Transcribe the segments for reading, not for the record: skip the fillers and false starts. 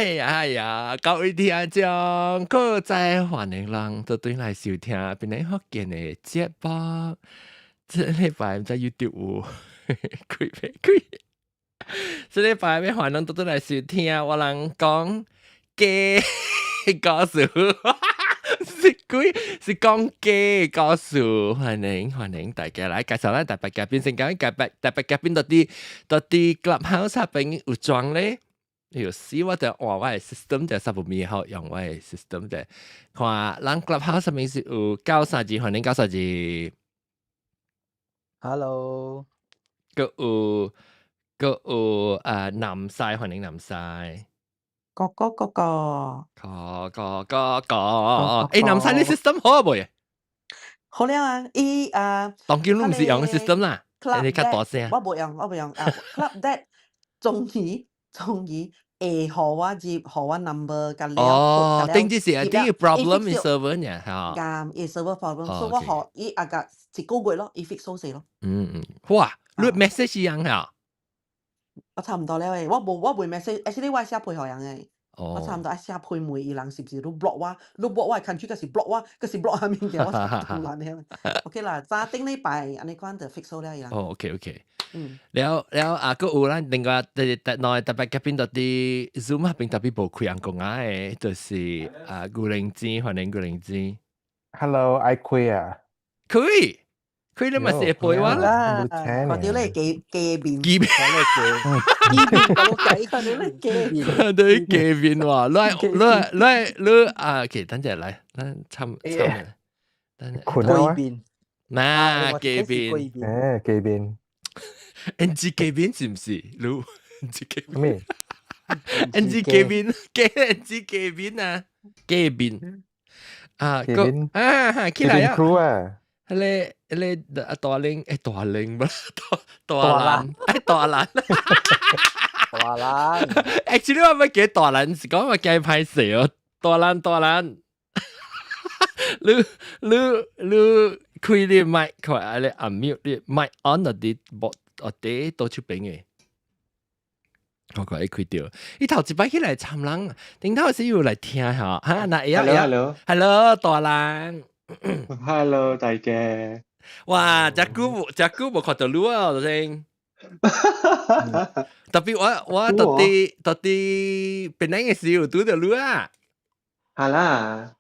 呀，各位聽眾，各在歡迎人都對來收聽，邊個福建嘅節目？這禮拜唔知 YouTube 有開咩開？這禮拜咩歡迎都對來收聽，我人講假故事，是講假故事，歡迎大家來介紹啦！特別嘉賓先講，特別嘉賓到啲 Clubhouse 入邊有裝咧。有時我就換我嘅 system 就十分好用我嘅 system 就看咱 Clubhouse 上面是有93字，歡迎93字。Hello，個有南西，歡迎南西。哥，南西你 system 好未？好了啊，當今都唔是用 system 啦，你較大聲。我唔用Club that 終於和我接和我 number กันแล้ว哦，定之時定 problem in server เนี่ย嚇。啱，server problem，所以我學阿個一個月咯，fix 收死咯。哇，你 message 樣嚇？我差唔多了誒，我冇 message，actually 我係寫配合人誒。我差唔多寫配每伊人是不是都 block 我country 個是 block 我，個是 block 下面嘅，我突然了。OK 啦，早頂禮拜安尼講就 fix 咗了伊人。哦 ，OK。แล้วก็有啦，另外特別嘉賓到啲 Zoom 入邊特別冇開人講嘅，就是古靈芝，歡迎古靈芝。Hello，I queer。佢你咪寫背話啦，我屌你幾邊？幾邊？對幾邊話？你，OK，等陣嚟，參。貴邊？嗱，幾邊？幾邊 ？NG 幾邊是唔是？你 NG 幾邊？咩 ？NG 幾邊？NG 幾邊啊？幾邊？起來啊！ crew 啊！你大玲唔大蘭，actually 我咪叫大蘭，是講我叫歹勢哦，大蘭，你開你麥，佢你unmute你麥 on 啲啲到出邊嘅，我講你開掉，你頭一擺起來參人，頂頭時要嚟聽下，嚇嗱，hello 大蘭。Hello 大家，哇！只久冇看到你啊，先。特別我到啲檳榔嘅時候拄到你啊。係啦。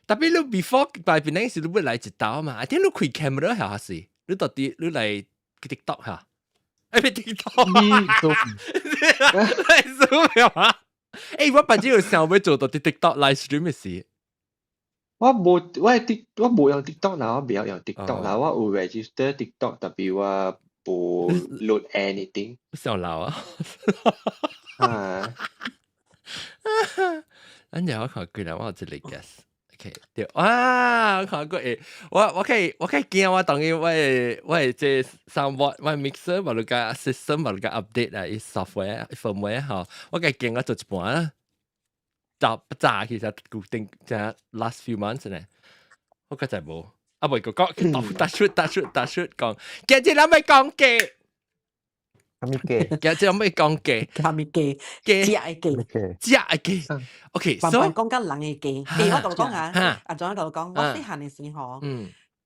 特別你 before 擺檳榔嘅時候，你嚟一道嘛？I think 你開 camera 係還是？你到啲你嚟 TikTok 嚇？誒，TikTok。嚟 Zoom 係嘛？誒，我本身有想要做到啲 TikTok live stream 嘅事。我冇用 TikTok 啦，我唔要用 TikTok 啦，我有 register TikTok，但係我冇 load anything。上樓啊！跟住我看佢啦，我有一個 guess。OK， 對啊，我看過誒，我可以見我當然我即 soundboard，我 mixer 冇個 system 冇個 update 啊，啲 software firmware 嚇，我可以見我做一半啊。炸其實固定就 last few months 咧，我覺得冇。啊，唔係個講，突出講，今日諗咩講嘅？今日諗咩講嘅？假嘅。OK，所以講緊人嘅雞。我同你講啊，仲喺度講，我細漢嘅時候。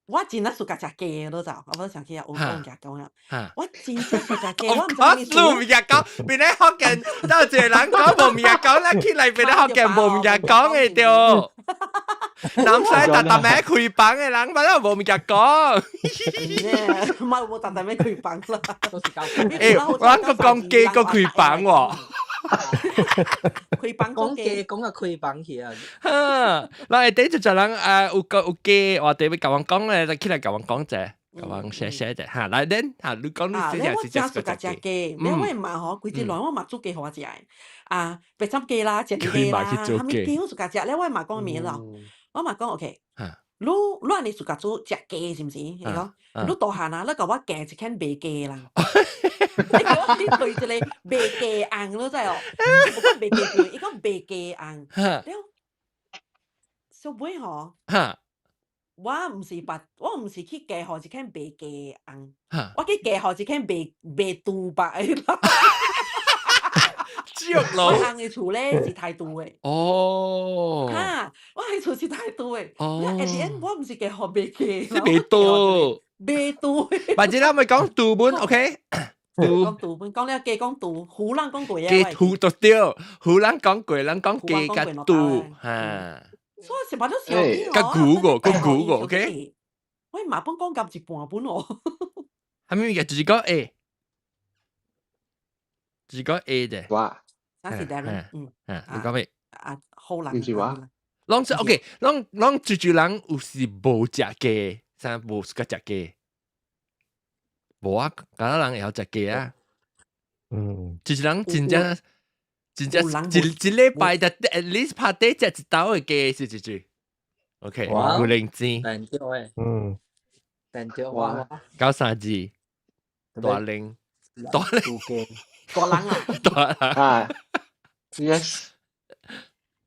我真係暑假食雞都就，我都想起有講日講啦。我真係暑假雞，我唔知你做咩講，邊啲福建都係人講冇咩講啦，起嚟邊啲福建冇咩講嘅掉。南西特咩開房嘅人，乜都冇咩講。唔係冇特咩開房啦，都是搞。誒，我個講雞個開房喎。開房講嘅講個開房去啊！嗱，第一就人有機，我哋要教人講咧，就起來教人講者，教人寫者嚇。來then嚇，你講你先係真係暑假食雞，你我唔係嗬，佢之內我咪煮雞好食啊，白斬雞啦，隻雞啦，係咪幾好暑假食？你我咪講咩啦？我咪講 OK。你你暑假煮食雞是唔是？你講，你大漢啊，你教我夾一間白雞啦。你叫我啲對住你白雞硬咯，真係哦。我講白雞對，伊講白雞硬。小妹嗬，我唔是去夾好一間白雞硬，我去夾好一間白杜白啦。假咯。我翁嘅厝咧是態度嘅。哦。哈，我係厝是態度嘅。你 at the end 我唔是嘅學未嘅，是未到。未到。或者我咪講杜本 ，OK？講杜本，講了假講杜，湖人講鬼啊！假杜就對，湖人講鬼，人講假甲杜，哈。所以成日都小啲甲古個 ，OK？喂，麻煩講夾一半本喎。係咪嘅？就是講 A，就是講 A 啫。哇！那是 Darren，你講咩？好難。唔是話。攏是 OK，攏住人有時無食雞，啥無個食雞。無啊，其他人會曉食雞啊。就是人真正一禮拜就 at least 拍底食一兜嘅雞，是。OK，古靈精。難掉誒。難掉哇！93字，大零。大人啊 ，yes。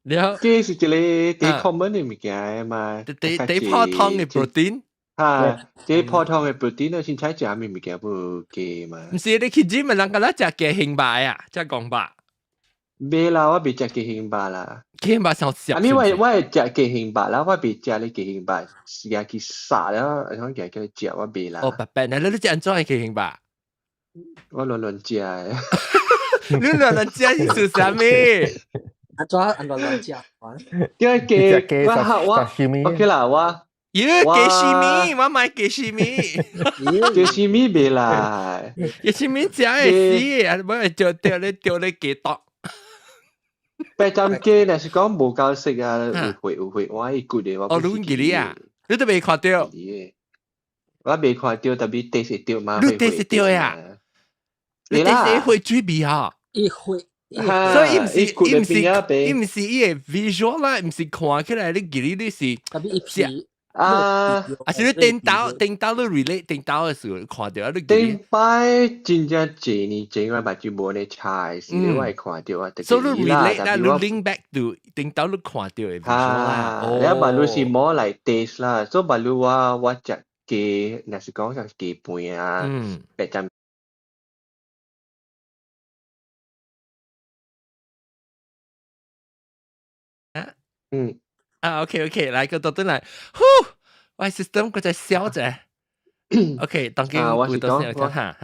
了，雞是一個幾 common 嘅物件嘛。幾泡湯嘅 protein。嚇，幾泡湯嘅 protein 啊，先睇食咩物件冇雞嘛。唔是你去 gym 咪人個啦食雞興白啊，即係講白。未啦，我未食雞興白啦。雞興白上食。啊，你我係食雞興白啦，我未食你雞興白，時間去殺啦，我講佢食我未啦。哦，白白，你食安怎嘅雞興白？我亂食嘅。你亂食是做啥物？安怎亂食？因為雞我 OK 啦，我雞絲米，我買雞絲米。雞絲米未啦。雞絲米食會死，我係掉你雞肚。白斬雞若是講無夠食啊，有會，我係good嘅。哦，你記哩啊？你都未看到？我未看到，特別第一條嘛。你第一條呀？你第一會追味啊？一會。所以伊唔是伊個 visual 啦，唔是看起來你記哩你是。特別一皮。是你電腦你 relate 電腦嘅時候看到你。電擺真正濟年濟我目睭無咧猜，是我係看到啊。所以你 relate 啦，你 link back to 電腦你看到嘅 visual 啦。你話你是摸嚟 taste 啦，所以話你我食雞，若是講食雞飯啊，白斬。OK，來個倒轉來，我 system 佢在笑啫。OK，當佢我到時候哈。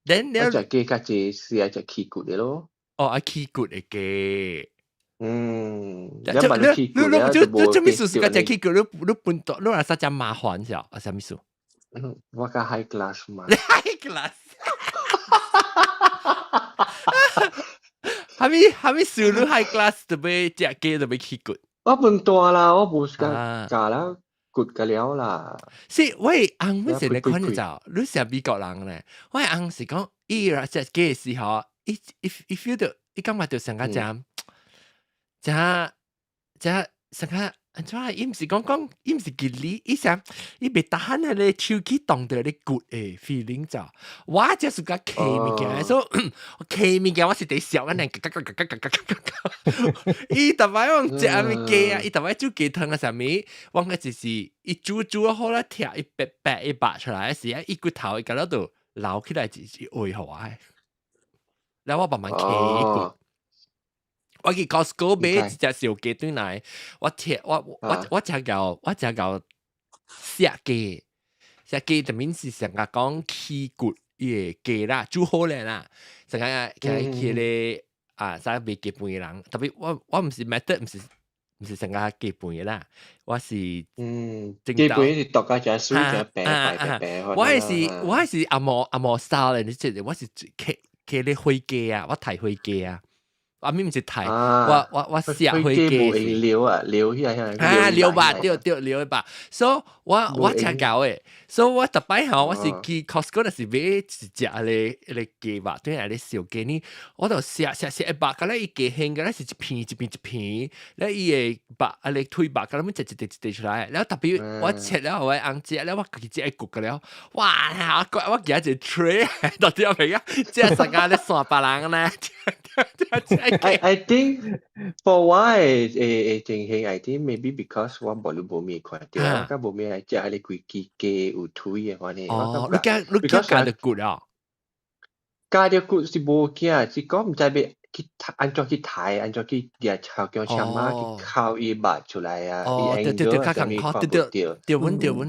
Then 我食雞較濟是食氣骨嘅咯。哦，氣骨嘅雞。你做咩事？個隻氣骨，你搬到你話實在麻煩咗，係咩事？我個 high class 嘛。你 high class。係咪事？你 high class 就俾隻雞就俾氣骨。我搬大啦，我冇架啦，骨嘅了啦。是，喂，翁本身你看就，你是美國人咧。喂，翁是講，伊若食雞嘅時候，伊 feel 到，伊感覺到成個正成個，安怎？伊唔是講，伊唔是吉利，伊想，伊別打閒喺你手機動到你骨誒 feeling 就，我只是個企物件，所以企物件我是得笑緊，伊特擺往食阿咪雞啊，伊特擺煮雞湯啊啥物，往個就是伊煮好啦，貼一白一拔出來時啊，伊骨頭伊個嗰度撈起來就是會好啊，然後我慢慢企骨。我去 Costco 買一隻小雞轉來，我食到寫雞就面是成個講氣骨嘅雞啦，煮好咧啦，成個佢咧使買雞飯嘅人，特別我唔是 method 唔是成個雞飯嘅啦，我是雞飯是獨家隻水隻白，我係是阿摩 style 咧，你知我是佢咧灰雞啊，我睇灰雞啊。我咪唔是睇，我食回雞料啊，料料吧，對料吧，所以我真搞誒，所以我特擺下我是去 Costco 是買一隻咧雞吧，對係咧小雞呢，我就食一百個咧，伊雞輕個咧是一片，咧伊個白咧推白個咧，咪一滴出來，然後特別我切了我紅食咧，我自己一焗個了，哇！我夾一 tray， 到底有咩啊？即係成個咧三百人咧。I think for why 情形 I think maybe because 我冇咩看到，我冇咩係食係你規雞有腿嘅話呢。哦，你加得骨啊？加得骨是冇驚，是講唔知咩去安怎去抬，安怎去也超强枪嘛，去靠伊拔出来啊，伊 angle 啊，什么看不到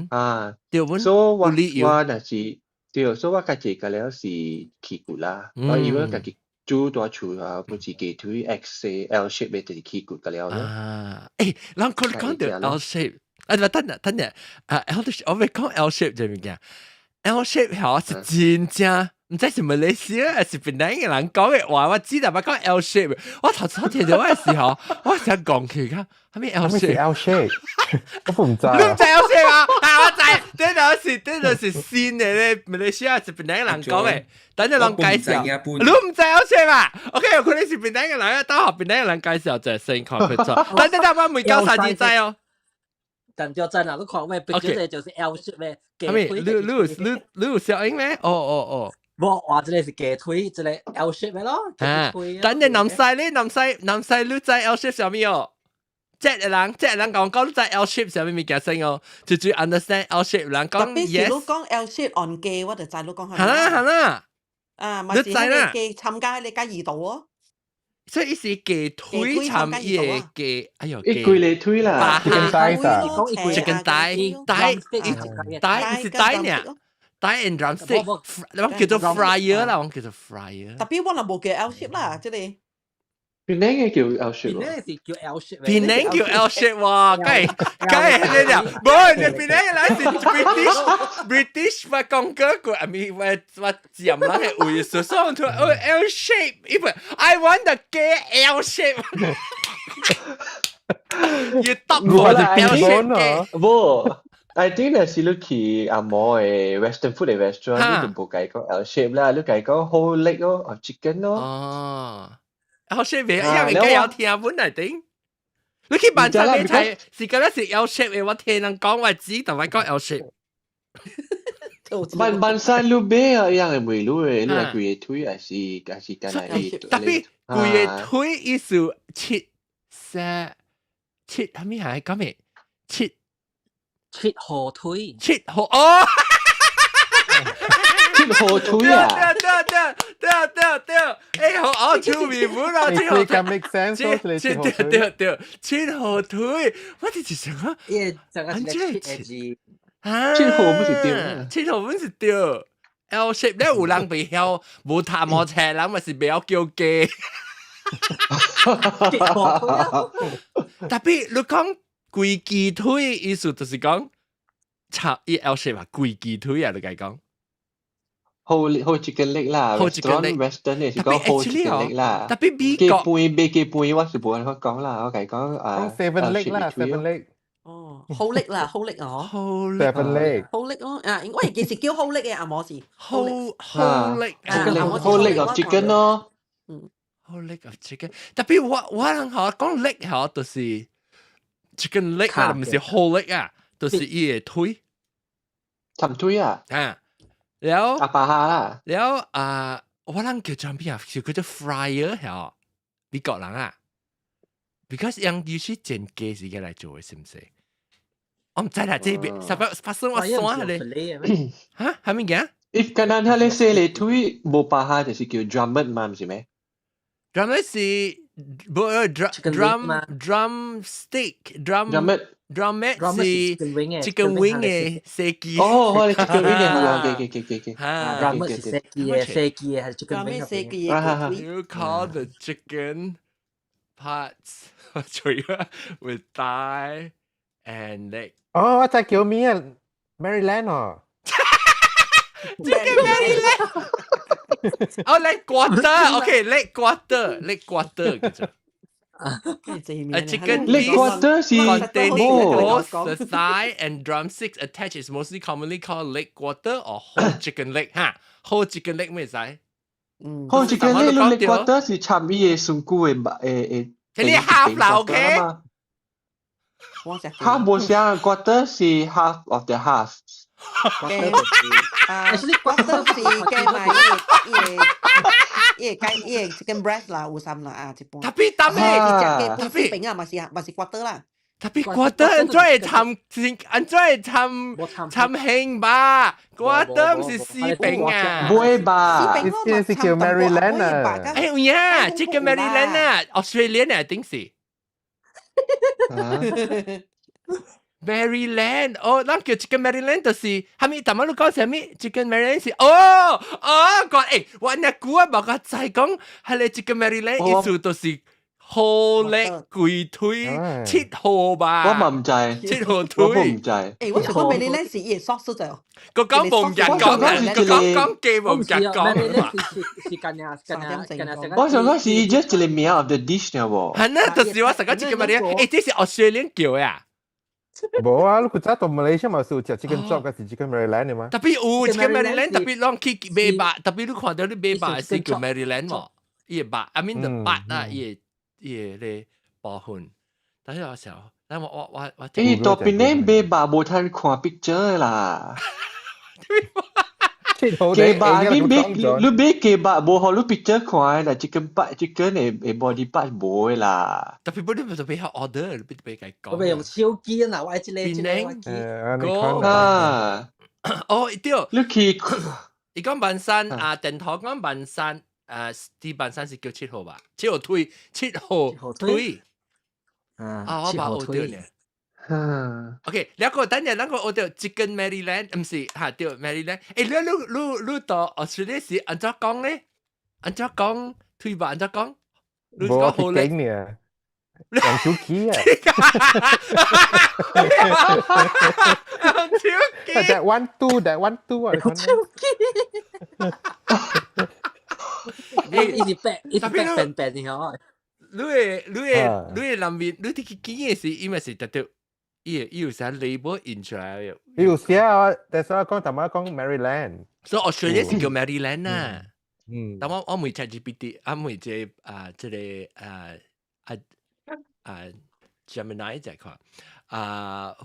啊。所以我那是对，所以我家己个了是起骨啦，我以为家己做多厝啊，不是鸡腿 X L shape 嘅就是起骨个了咯。啊，誒，咱講到 L shape，啊，等下，L shape，我未講 L shape 就物件 ，L shape 係是真正。唔知是馬來西亞還是檳城嘅人講嘅話，我知道，我講 L shape，我頭先聽到嘅時候，我想講佢㗎，係咪 L shape？L shape，我唔知。你唔知 L shape 啊？我知，呢度是新嘅咧，馬來西亞是檳城嘅人講嘅，等陣人介紹。你唔知 L shape 啊 ？OK， 佢哋是檳城嘅人，當學檳城嘅人介紹就係先講佢錯。等我未教晒字仔哦。但就真啊，你看喂，畢竟就是 L shape 咩？係咪？你有小英咩？哦。我話這裡是雞腿，這裡 L shape 嘅咯。啊，等陣南西咧，南西你知 L shape 係咩哦？即係人講你知 L shape 係咩物件先哦？就 understand L shape 人講 yes。你講 L shape on 機，我就知你講係。係啦。啊，咪是你機參加你加二度哦。所以是雞腿參與雞，哎呦，雞腿腿啦，雞蛋㗎，雞蛋呢？帶 and drumstick， 我叫做 fryer 啦，我叫做 fryer。特別我嗱冇叫 L shape 啦，即係。檳城嘅叫 L shape， 檳城是叫 L shape， 檳城叫 L shape 喎，梗係你哋，冇人檳城人是 British 話講嗰個，I mean 話佔啦係為數上圖L shape，因為 I want the gay L shape， 要得我啦 L shape 嘅。I think 那是你去阿摩嘅 Western food 嘅 restaurant， 你就冇計個 L shape 啦，你計個 whole leg 咯，of chicken 咯。哦 ，L shape 嘅，因為而家有聽本嚟頂。你去晚餐你睇，是覺得是 L shape 嘅，我聽人講我知，但係講 L shape。晚餐你咩啊？一樣係梅魯嘅，你係佢嘅腿還是緊係？特別佢嘅腿意思切係咩係講咩？切河腿，切河哦，切河腿啊！對，誒好出名本啊，切河腿 make sense，對，切河腿，我哋就想啊，切河不是對，切河本是對 ，L shape 咧有人被曉無談無車，人咪是比較叫雞，特別你講。貴雞腿意思就是講，插一 L shape 啊，貴雞腿啊，你講講。whole chicken leg 啦 ，Western 嘅是講 whole chicken leg 啦。特別美國雞背我是冇人講啦，我係講seven leg 啦 ，seven leg。哦 ，whole leg 啦 ，whole leg 哦 ，seven leg。whole leg 咯，啊，我其實叫 whole leg 嘅阿摩是 whole leg of chicken 咯。whole leg of chicken， 特別我人學講 leg 學就是。chicken leg 啊，唔是 whole leg 啊，就是伊嘅腿，尋腿啊，แล้ว阿巴下啦，แล้ว我諗叫做咩啊？叫做 fryer 係美國人啊 ，because 人要去煎雞時間嚟做嘅，是唔是？我唔知啦，這邊發生我算咧，嚇係咩嘅？if 可能佢哋寫你腿冇巴下，就是叫 drummer 嘛，唔是咩 ？drummer 是。drumstick 是 chicken wing 嘅射機。哦，我哋 chicken wing 嘅，嚇 ，drummer 是射機嘅，射機嘅係 chicken wing 嘅。You call the chicken parts with thigh and leg。哦，我知叫咩啊 ？Maryland 哦。Chicken Maryland。哦 ，leg quarter，OK，leg quarter，leg quarter 叫做。A chicken leg quarter 是 containing both the thigh and drumsticks attached is mostly commonly called leg quarter or whole chicken leg 哈 ，whole chicken leg 咩仔？whole chicken leg quarter 是插伊嘅上骨嘅誒，你 half 啦 ，OK？ half 冇聲 quarter 是 half of the half。quarter 是嘅咪chicken breast 啦，有三啦啊，一般。特別，隻嘅邊邊啊，咪是 quarter 啦。tapi quarter 安怎會參興吧 quarter 唔是四餅啊唔會吧？呢啲是叫 Maryland 啊哎呀這個 Maryland 啊 Australian 啊定是Maryland 哦咱叫這個 Maryland 就是係咪頭先你講係咪這個 Maryland 是講我阿姑啊冇個再講係你這個 Maryland 意思就是好力攰推7號吧我唔知7號我推唔知我想講Maryland是伊個 sauce 就個講冇人講啊個講記冇人講是干呀我想講是 just 一個名 of the dish 呢喎係啊就是我成個這個 Maryland 這是 Australian 叫呀冇啊，你估揸到Malaysia嘛？是有食 chicken chop 還是 chicken Maryland 嘅嘛？特別有 chicken Maryland 特別攏去買吧特別你看到你買吧是叫 Maryland 喎伊個吧 I mean the 巴啊伊個咧部分但係我時候但我誒多邊呢買吧冇睇看 picture 啦嘅吧你買嘅吧冇好你 picture 看啦 chicken body part 冇啦特別不你咪就俾佢 order 你俾佢講我咪用手機啊我一個哦對你去你講文山啊電台講文山啲文山是叫7號吧7號推7號推我把我對呢OK 兩個等陣我對 chicken Maryland 唔是嚇對 Maryland 你到 Australia 是安怎講呢安怎講推吧安怎講你講好咧呢用手機啊用手機 that one two 啊用手機一直白白呢你嘅南面你啲見嘅是因為是特別伊有寫 label 印出來嘅有寫啊但係我講頭先講 Maryland 所以 Australia 是叫 Maryland 啊但我唔 ChatGPT 我唔即即個Gemini 就係佢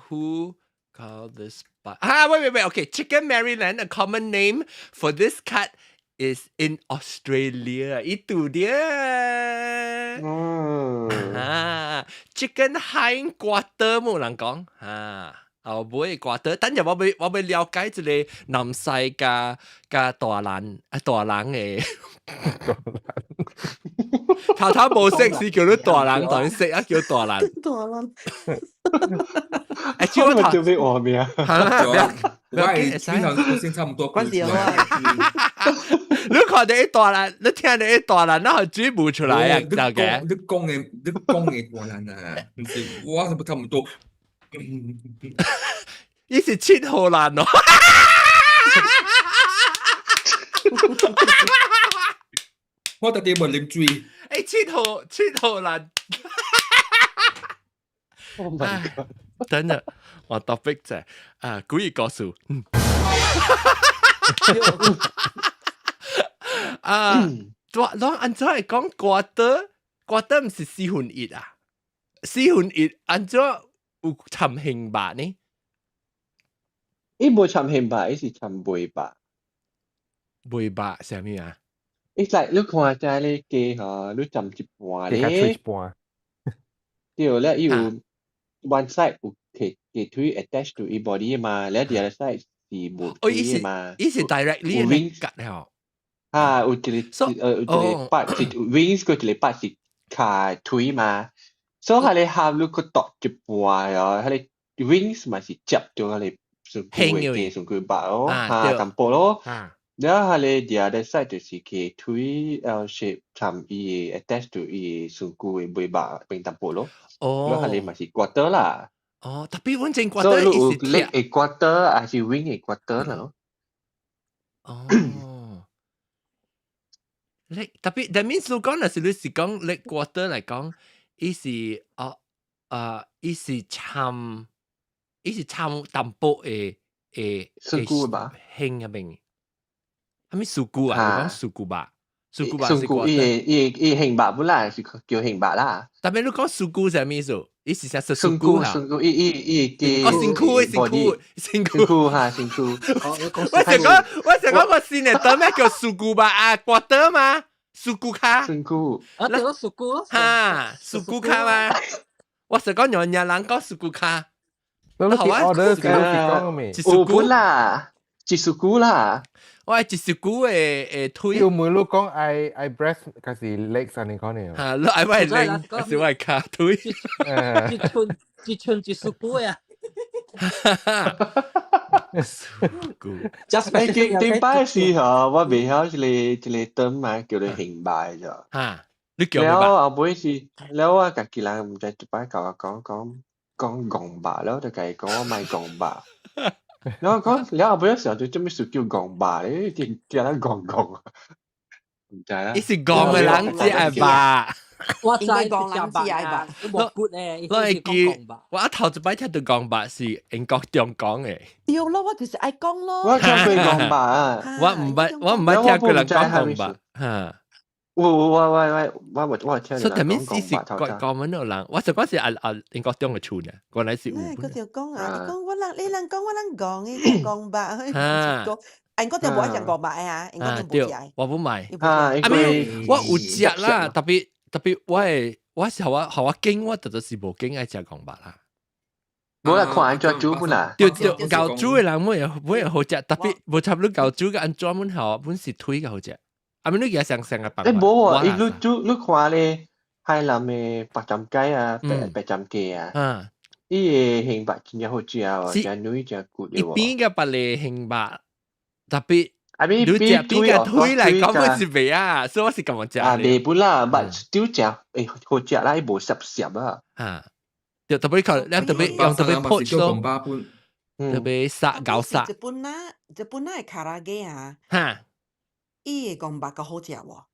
who call this by wait okay chicken Maryland a common name for this cat is in Australia itu dia chicken hind quarter 冇人講我唔會 quarter 等陣我會了解一個南西嘅大人嘅頭冇識是叫你大人當然識啊叫大人我咪叫俾我咩啊我係經常先差唔多關事你看到一大人你聽到一大人然後嘴冇出來啊你講嘅大人啊唔是我係差唔多呢是7號人咯我特地問你追7號人Oh my god 等陣我 topic 就係古語告訴當安怎係講quarter 唔是1/4啊1/4安怎有參興吧呢伊無參興吧伊是參背吧背吧係咩啊It's like 你看在你雞嗬你浸一半咧對咧有 one side 有雞腿 attached to 伊 body 嘛แล้ว the other side 是冇腿嘛伊是 directly 嚟夾嘅有一個part是 wings 個一個 part 是ขา腿嘛所以佢哋喊你個度一半啊佢哋 wings 嘛是接咗佢哋上佢嘅上佢把咯淡薄咯แล้ว佢哋 the other side 就是佢腿 L shape ทำ伊 attach to 伊上佢嘅背把เป็น淡薄咯แล้ว佢哋嘛是 quarter 啦特別穩正 quarter 意思 leg 係 quarter 還是 wing 係 quarter 啦特別 that means 你講那是你是講 leg quarter 嚟講伊是伊是參淡薄嘅上佢吧輕入面係咪蘇古啊？你講蘇古吧？蘇古吧是 quarter。伊輕吧本來是叫輕吧啦。但係你講蘇古係咩意思？伊是啥蘇古啊？蘇古伊辛苦。辛苦。我成講個線嚟得咩叫蘇古吧？quarter 嘛？蘇古卡。辛苦。對咯，蘇古。蘇古卡嘛？我是講人人講蘇古卡，你去 order 是講咩？有本啦，一蘇古啦。我係一蘇古嘅推。要每路講 I breast 還是 legs 啊？你講呢？嚇，你係咪拎？還是我係卡推？一寸一蘇古呀。蘇古。點擺時候我未曉一個燈嘛，叫做形擺咋。嚇，你叫咩吧？吧？後尾是，แล้ว我自己人唔知一擺教我講鋼吧，แล้ว就計講我買鋼吧。แล้ว後尾時候就做咩事叫鋼吧咧？叫得鋼啊？唔知啦。你是鋼嘅人只係吧？我知講人知係吧？冇 good 咧，我係叫我頭一擺聽到鋼吧是英國中講嘅。對咯，我就是愛講咯。我聽過鋼吧啊！我唔係聽過人講鋼吧嚇。我聽人講鋼吧頭先。講乜嘢人？我就嗰時英國中嘅村啊，嗰陣時。嗰條講啊，你講我人，你人講我人講嘅鋼吧，講。英國就冇一隻鋼吧啊，英國就冇隻。我唔買。我有隻啦，特別我是學我經，我就是無經愛食鋼吧啦。冇啦，看安怎煮本啦。對，教煮嘅人冇嘢好食，特別無差唔多教煮嘅安怎本好，本是推嘅好食。你而家上嘅辦法。冇喎，你看咧，海南嘅白斬雞啊，白斬雞啊，依個hình白真係好食啊，真女真 good 嘅喎。邊嘅白嚟hình白，特別。你只邊嘅推嚟講嗰是未啊？所以我是咁樣食。啊，未本啦，但少食，好食啦，無濕啊。啊，特別佢，你特別用特別 poach 咯，特別殺搞殺。日本係卡拉雞啊。嚇，伊個鋼巴個好食喎。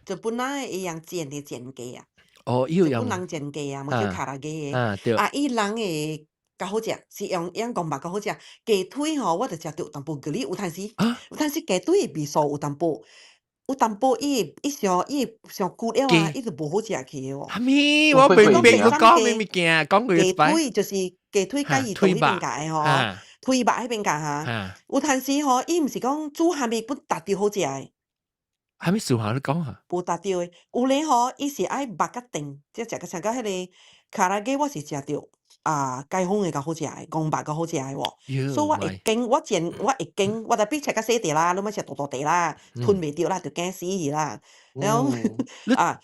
日本係一樣煎嘅煎雞啊。哦，要日本人煎雞啊，冇叫卡拉雞嘅。啊，對。啊，伊人嘅。較好食，是用鋼巴較好食。雞腿吼，我就食到有淡薄嗰啲，有陣時雞腿嘅味素有淡薄伊上骨了啊，伊就無好食去嘅喎。阿咪，我明我講咩物件，講佢雞腿就是雞腿介意到迄邊界吼，推白迄邊界嚇。有陣時吼，伊毋是講煮下面本達掉好食嘅。係咪數下你講下？無達掉嘅，有咧吼，伊是愛肉甲定，即食個像個迄個卡拉雞，我是食到。啊，雞胸嘅較好食嘅，鋼巴較好食嘅喎，所以我會驚，我會驚，我特別食個細地啦，你咪食大地啦，吞袂掉啦，就驚死去啦。然後啊，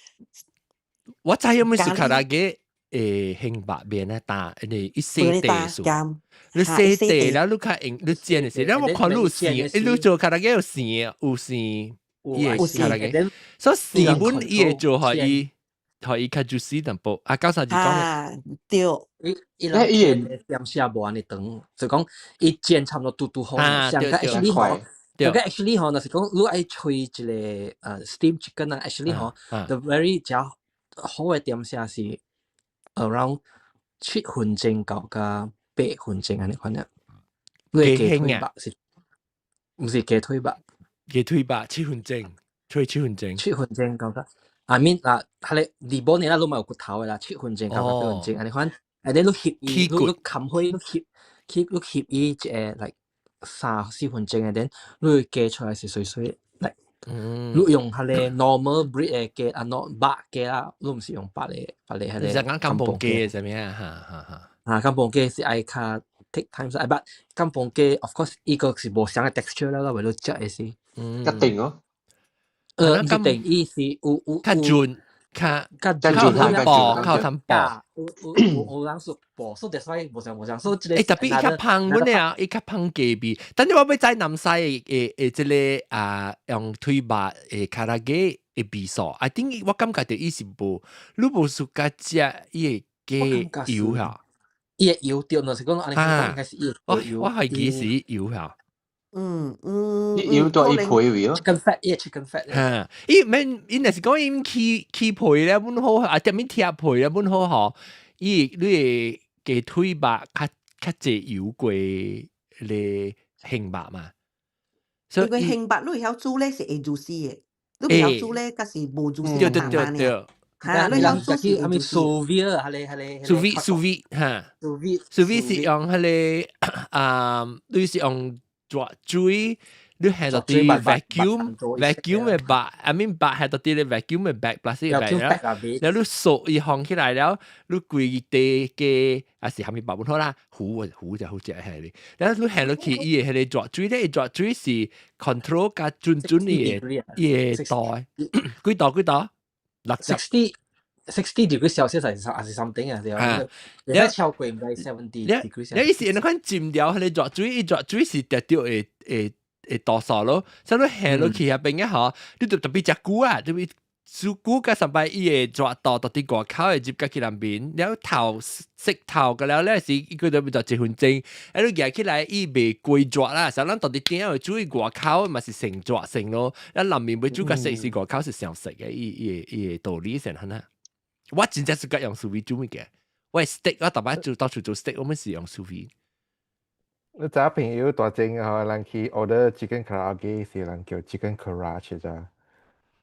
我知有冇食卡拉雞hình白面咧，但係一細地數，你細地啦，你睇你煎嘅時，你我看你有線，你做卡拉雞有線，有線，有卡拉雞，所以線本伊做可以。可以較 juicy 淡薄，啊，九三就講對，伊點下無安尼長，就講伊煎差唔多嘟好，上個 actually 吼，上個 actually 吼，若是講你愛吹一個steam chicken 啊 ，actually 吼 ，the very 只好嘅點下是 around 7分鐘到甲8分鐘安尼款啊，你雞腿吧是，唔是雞腿吧？雞腿吧7分鐘，吹7分鐘，7分鐘到甲。I mean 嗱，係你離本你啦，都冇有骨頭嘅啦，7分鐘到8分鐘，安尼款，你翕伊，你冚開，你翕伊like 3-4分鐘嘅，then 你雞出來是水水，like 你用係你 normal breed 嘅雞啊，not 白雞啦，你唔是用白嘅係你。你講金鳳雞係咩啊？嚇。啊，金鳳雞是愛較 take time 曬，但金鳳雞 of course 依個是無相嘅 texture 啦，為咗食嘅是。一定咯。唔一定，伊是有較準，較淡薄，較淡薄。有人說薄，所以就所以無相，所以即個。特別伊較香嗰啲啊，伊較香雞味。但係我要知南西即個用推白卡拉雞嘅味素。I think 我感覺到伊是無，你無暑假食伊嘅雞油嚇。伊嘅油對，就是講安尼講應該是伊嘅油。我係幾時油嚇？要多一倍味咯。chicken fat 嚇，伊若是講伊起皮咧本好，啊點樣貼皮咧本好嗬？伊你嘅腿白較濟油過咧杏白嘛。所以個杏白你曉煮咧是會 juicy 嘅，你唔曉煮咧，嗰是無 juicy 嘅淡淡嘅。係，你曉煮是會 sous vide 係 sous vide 嚇 sous vide 是用係你是用。煮水，你係到啲 vacuum 嘅 bag，I mean bag 係到啲你 vacuum 嘅 bag，plastic 嘅 bag 然後你掃一行起來了，你攰地嘅啊是下面白本好啦，糊就好似係你，然後你行落去伊係你抓水咧，抓水是 control 加準嘅嘢袋，幾多？60 degree Celsius 係 something 啊，你一超過唔係70 degree。你意思你看浸掉你抓水是掉誒多數咯，所以你行落去下邊嘅嚇，你特別隻股啊，特別隻股加上擺伊嘅抓到啲外口嘅接佢兩邊，然後頭識頭嘅了咧是佢就變做1分鐘，然後夾起來伊未貴抓啦，所以咱到底點樣注意外口咪是成抓成咯，咱南面要注個食是外口是上食嘅，伊道理先係啦。我真正是個用 sous vide 做咩嘅？我 steak 我特別做到處做 steak，我們是用 sous vide。你找朋友大正啊，人去 order chicken karaage 是人叫 chicken karaage 咋？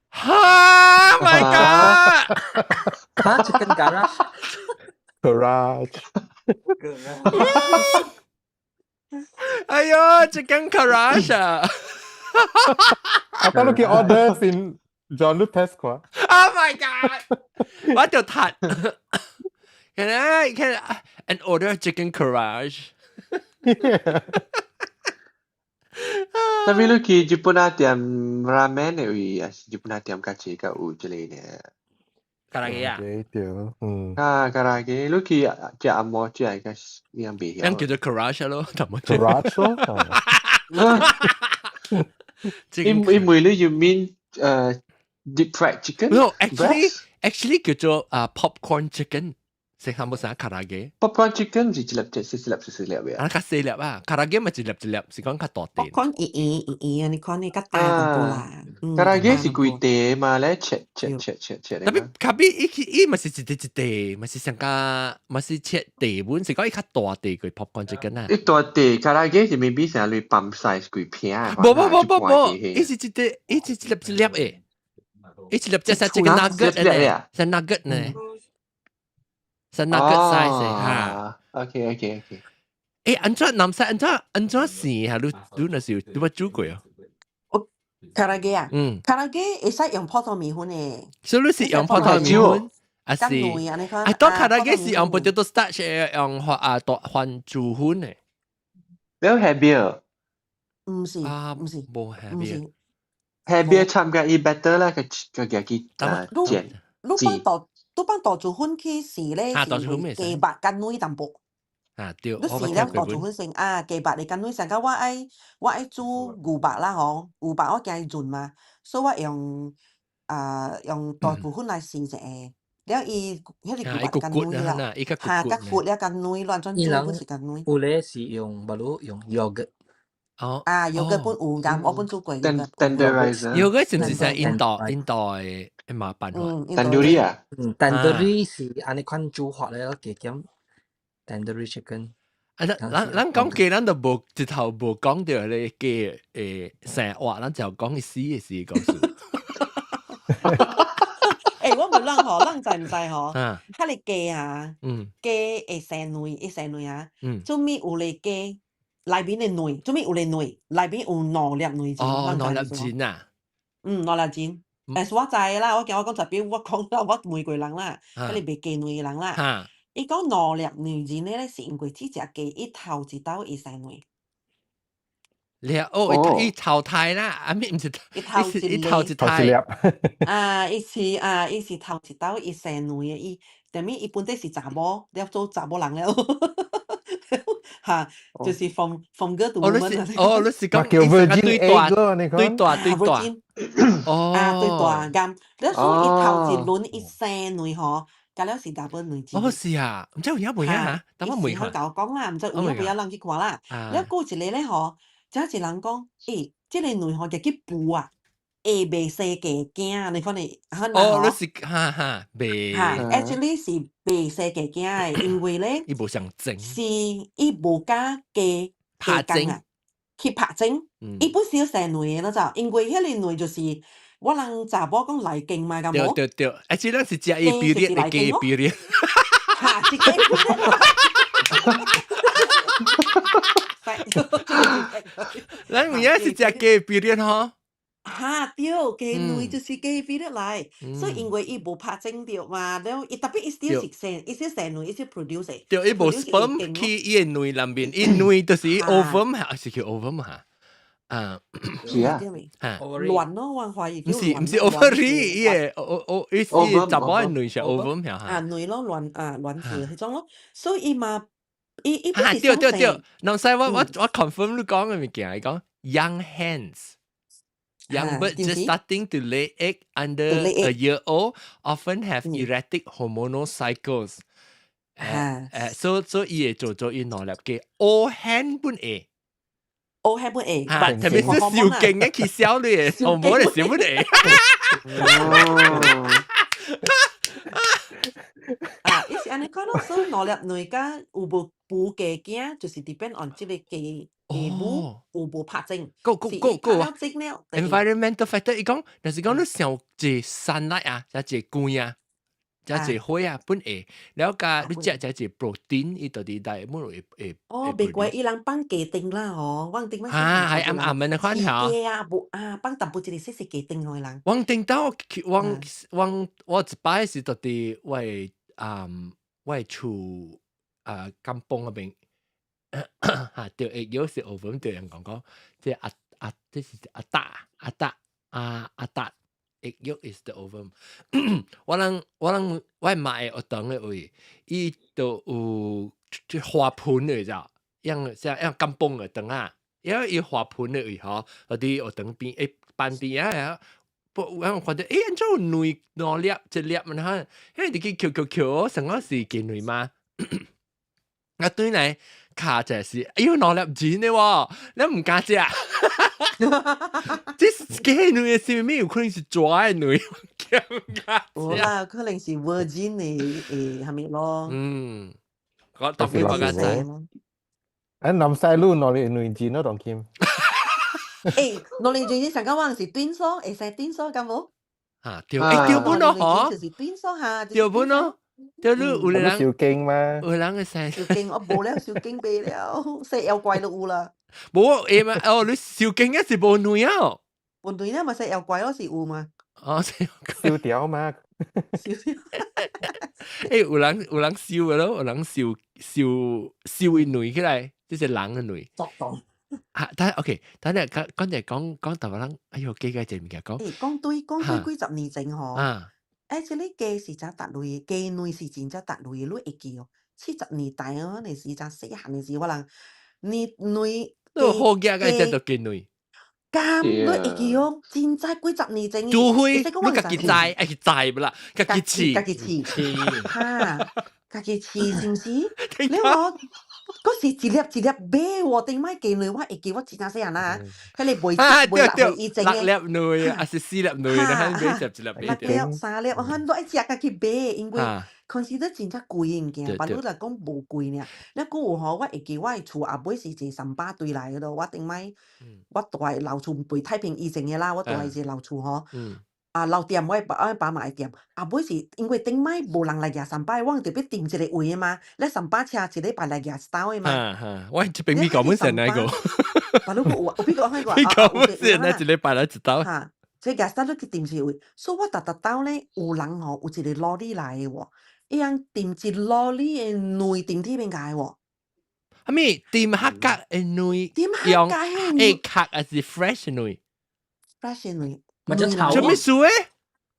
哈 ，My God！ 哈 ，chicken karaage。哎呦 ，chicken karaage 啊！我當你去 order 先 John Lopez 啩 ？Oh my God！ 我就彈。Can I an order chicken karaage？但係你去日本啊店 ramen 嘅位啊，日本啊店家己個有之類嘅。卡拉基啊？卡拉基，你去食按摩只係個樣味。咁叫做 karaage 咯，同埋 karaage 咯。因為你要 mean deep fried chicken？ No, actually 叫做popcorn chicken。食下冇啥卡拉基 popcorn chicken 是一粒嘅，啊，較細粒啊，卡拉基咪一粒，是講較大啲。popcorn 啊，你看你較大咁多啦。卡拉基是貴地嘛咧，切。特別卡比伊咪是一地，咪是上加咪是切地本，是講伊較大地佢 popcorn chicken 啊。伊大地卡拉基是未必成類泵 size 貴片。冇，伊是一粒誒，伊一粒即係一個 nugget 咧，係 nugget 咧。是 nugget size 哈。OK。誒，安怎試下？你那時你冇煮過啊？卡拉基啊，卡拉基會使用泡湯米粉嘅。所以你是用泡湯米粉？啊是。I thought 卡拉基是用 potato starch 用番薯粉嘅。有 heavier？ 唔是，冇 heavier。heavier 參加伊 better 啦，個佢煎。都幫豆薯粉去試咧，是雞白跟女淡薄。啊對，你試了豆薯粉先啊，雞白你跟女上個我愛煮牛白啦吼，牛白我驚潤嘛，所以我用豆薯粉來試者，了伊迄個牛白跟女啦，嚇甲闊了跟女亂轉煮本是跟女。有咧是用用 yogurt。yogurt 本有㗎，我本煮過 tenderizer。yogurt 是唔是係現代？麻煩喎，tandoori 啊，tandoori 是安尼款煮法咧，幾點 tandoori chicken。咱講嘅，咱就無一頭無講到你嘅成話，咱就講嘅死嘅事講數。我問咱吼，咱知唔知吼？迄個雞啊，雞會生卵啊，做咩有個雞內邊嘅卵？做咩有個卵？內邊有5粒卵子。哦，5粒錢啊，5粒錢。我知啦，我講代表我講啦，我玫瑰人啦，嗰啲未雞卵人啦。伊講5粒卵子咧，是因為這隻雞一頭一刀伊生卵。伊頭胎啦，啊咪唔是一頭一胎。伊是頭一刀伊生卵嘅，伊等於伊本身是查某，了做查某人了。嚇，就是 from girl to woman。你是講對大。對大咁，你所以伊頭一輪伊生卵吼，加了是大本卵子。是啊，唔知有影未啊？等我問下。甲我講啦，唔知有影未啊？人去看啦。了過一個咧吼，就一人講，即個卵吼就去孵啊，會未生雞囝，你看你你是未actually 是未生雞囝嘅，因為咧，伊無上精，是伊無甲雞公啊，去拍精，伊本是要生卵嘅，咋？因為迄個卵就是我人查某講來勁嘛，咁冇。對，即係是食伊比例嘅雞比例。嚇，是雞比例。咱唔一也是只雞表現嗬。哈，對，雞卵就是雞飛得嚟，所以因為伊無拍整掉嘛，然後伊特別伊 still 是生，伊 still 生卵，伊 still produce，對，伊無 sperm 去伊個卵內面，伊卵就是 ovum 係，是叫 ovum 嚇。啊，是啊，卵咯，我懷疑唔叫是 ovary，伊個伊查某嘅卵是 ovum 嚇。啊，卵咯，卵子迄種咯，所以伊嘛，伊不是對，嗱，所以我 confirm 你講嘅物件，伊講 young hens。Young birds just starting to lay egg under a year old often have erratic hormonal cycles. So 伊會做伊努力嘅 old hen 本會。old hen 本會。特別是小勁嘅去小你嘅 hormone 嘅小本會。伊是安尼講咯，所以努力內家有無補嘅囝，就是 depend on 即個嘅。有無拍整？個 environmental factor，伊講，但是講你上濟sunlight啊，加濟光啊，加濟火啊，本會，แล้ว加你食濟 protein，伊到底帶乜會？哦，別怪伊人放雞丁啦，哦，放丁乜？係暗嘅款條。係啊，放淡薄一啲細雞丁落人。我聽到我一擺是到底為厝甘榜嗰邊。嚇，對，有時我們對人講，即係即是阿達，egg is the ovum。我買學堂嘅位，伊都有花盆嘅咋，像甘榜嘅堂啊，因為伊花盆嘅位嗬，嗰啲學堂邊班邊啊，我覺得安怎有卵兩粒一粒มัน嚇，因為你去撬，成個是見卵嘛，啊對嚟。卡就係，哎呦攞粒錢嘅喎，你唔加隻，即係雞卵嘅是咩？有可能是抓嘅卵，冇啦，可能是 virgin 嘅係咪咯？我特別我加隻。南西路攞嚟卵錢咯，當劍。誒，攞嚟錢成間話是短鎖，會使短鎖咁冇？嚇，調本咯，嗬，就是短鎖下，調本咯。對你有人小經嘛？有人嘅細小經，我冇了，小經俾了，細妖怪都有啦。冇嘛？哦，你小經一時冇女啊？冇女咧，咪細妖怪咯，是有嘛？哦，燒條嘛？誒，有人燒嘅咯，有人燒一女起來，即係人嘅女。作動。啊，但係 OK，等陣講台灣人，哎呦，幾個字物件講。誒，講對幾十年前嗬。啊。即係雞是隻特類，雞卵是真隻特類，你會記哦。70年代啊，你是隻細漢嘅時，可能你卵都好嘅，嗰隻就雞卵。咁你會記哦，真在幾十年前。除非你家己知，係知不啦？家己飼，嚇，家己飼是唔是？你話嗰時一粒買喎，定買雞卵，我會記我真正細漢啦。佢哋買落去以前嘅6粒卵，還是4粒卵，然後買一粒買掉。6粒3粒，我很多一隻家己買，因為consider 真正貴物件，把你嚟講無貴呢。你講有嗬，我會記我厝阿妹是一300對來嗰度，我定買我住喺老厝背太平以前嘅啦，我住喺一老厝嗬。老店我爸買店，阿妹是因為頂擺無人來夾300，我特別訂一個位啊嘛，你300車一禮拜來夾1刀嘛。我這邊咪講乜事呢個？把你有邊個喺個？你講乜事呢？一禮拜來1刀。嚇，即係夾1刀你去訂一個位，所以我特刀咧有人嗬有一個攞嚟來嘅喎，伊樣訂一攞嚟嘅內訂啲邊解喎？係咪訂客家嘅內？訂客家嘅內？客還是 fresh 內 ？fresh 內。咪就炒做咩事誒？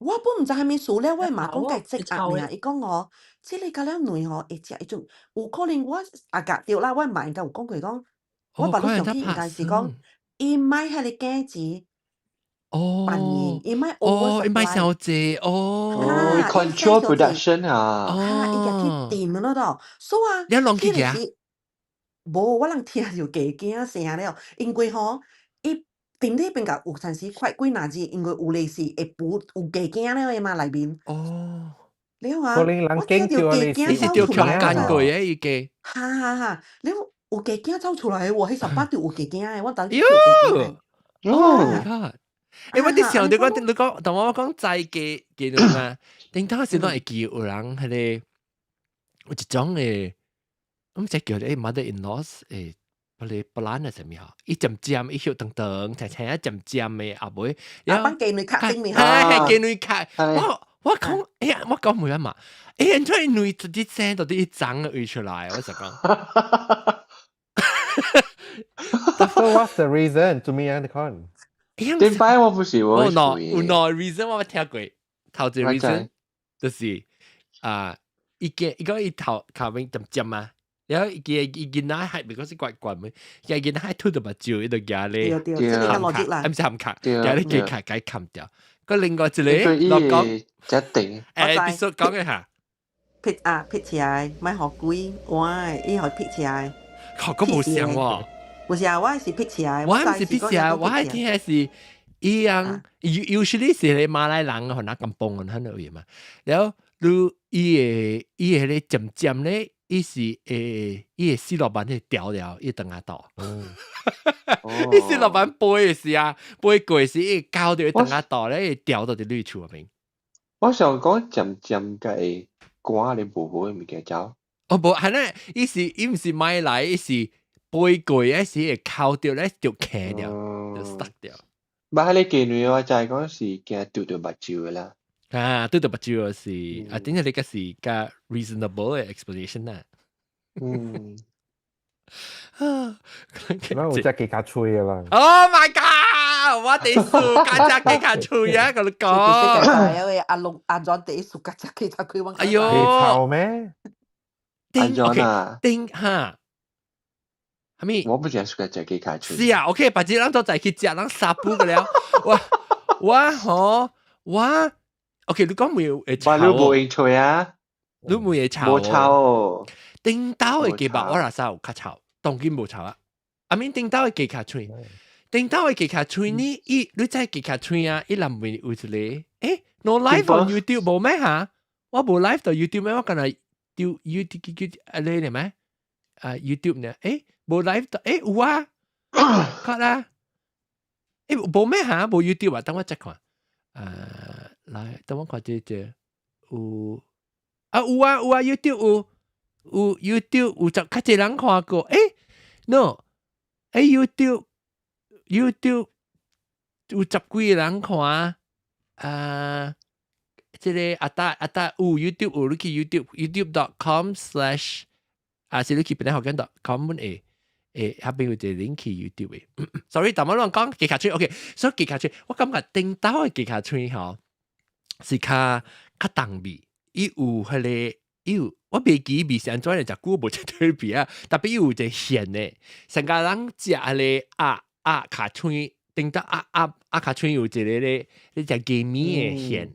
我本唔知係咪數咧，我媽講計積壓咩啊？伊講我，即係你家兩女嗬，會食一種，有可能我阿格掉啦，我媽應該有講佢講，我把你上天應該是講，伊買係你雞子，扮嘢，伊買伊買小姐，control production 啊，伊入去掂嗰度，所以啊，你攏去嘅？冇，我人聽就幾驚聲了，因為嗬，伊。點呢邊個有陣時快幾拿字，因為有利是會補有雞驚咧嘛裏邊。哦，你話我聽到雞驚走出來，係條強雞嘅。嚇！你有雞驚走出來喎，喺18條有雞驚嘅，我等你。哦，誒，我啲時候你講，同我講齋雞卵嘛，頂當時都會記有人係咧，有一種誒，我唔知叫咧 mother in laws 誒。不哩不然係什麼啊？一尖尖，一小長長，青青一尖尖嘅阿妹，啊班妓女卡頂面係妓女卡，我講，哎呀，我講唔啱嘛，哎呀，做女自己聲到啲爭嘅出來，我就講。So what's the reason to me and the con？ 點解我不是我有no reason 我聽過，頭一 reason 就是一個頭頭面尖尖啊。然後佢見到係because 怪怪咩，佢見到係吐到把酒喺度夾咧，對，即係邏輯啦，唔是含卡，夾咧幾卡解冚掉。個另外一個落講一定你所講嘅嚇，撇起來，咪學鬼，喂，伊學撇起來，學個冇聲喎，唔是啊，我係撇起來，我唔是撇起來，我係聽係是一樣，usually 是你馬來人可能咁崩喺度嘢嘛，然後你伊係咧漸漸咧。伊是伊四老闆係掉了，伊等下到。伊四老闆背嘅時啊，背過時伊交到等下到咧，掉到啲綠處入面。我想講漸漸嘅瓜你無嘅物件走。哦無，係咧，伊唔是買來，伊是背過嘅時會交掉咧，就卡掉，就 stuck 掉。唔係你妓女我就係講是驚掉到目睭嘅啦。對到目睭是，我點解你個是個 reasonable 嘅 explanation 啦？嗱，我真係幾卡吹嘅啦。Oh my god！我哋數家姐幾卡吹啊！咁講，因為阿莊第一數家姐幾卡吹，哎呦，你臭咩？阿莊啊，丁哈，係咪？我不想數家姐幾卡吹。是啊 ，OK， 把這人都在去食人沙布嘅了。我 OK， 你講冇會炒，你冇興趣啊？你冇嘢炒，冇炒。叮刀嘅技法我拉沙有較炒，當然冇炒啊。I mean 叮刀嘅技卡吹，叮刀嘅技卡吹呢？你真係技卡吹啊！一臨尾有一個，no live on YouTube 冇咩嚇？我冇 live 到 YouTube 咩？我今日丟 YouTube 你嚟咩？YouTube 呢？冇 live 到有啊，確啦。冇咩嚇？冇 YouTube 啊？等我 check 看。來，等我看這有有啊 YouTube 有 YouTube 有就較濟人看過，no YouTube 有十幾個人看即個阿達有 YouTube 有你去 YouTube.com/ 是你去邊個學緊 .com 誒下邊有一個 link 去 YouTube 嘅，sorry，但我亂講技巧吹 ，OK， 所以技巧吹，我感覺頂到嘅技巧吹吼是較重味，伊有迄個有。我袂記味是安怎嚟食久無食特別啊，特別有一個鹹誒，成家人食迄個卡吹，頂到卡吹有一個咧，你食雞米誒鹹，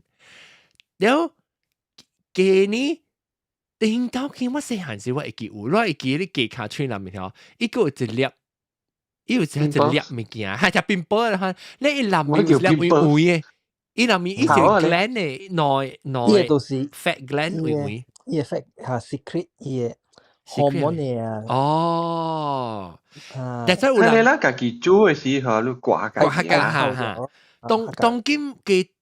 然後雞呢頂到去我細漢時我會記有，我會記你雞卡吹內面吼，伊個有一粒，伊有一粒物件，係食冰雹啦哈，你一淋面有粒微微誒，伊內面伊是 gland 誒，內都是 fat gland 微微。伊個 fat secret 伊個 hormone 啊。哦，但係有人家己煮嘅時候，你掛緊嘅。當今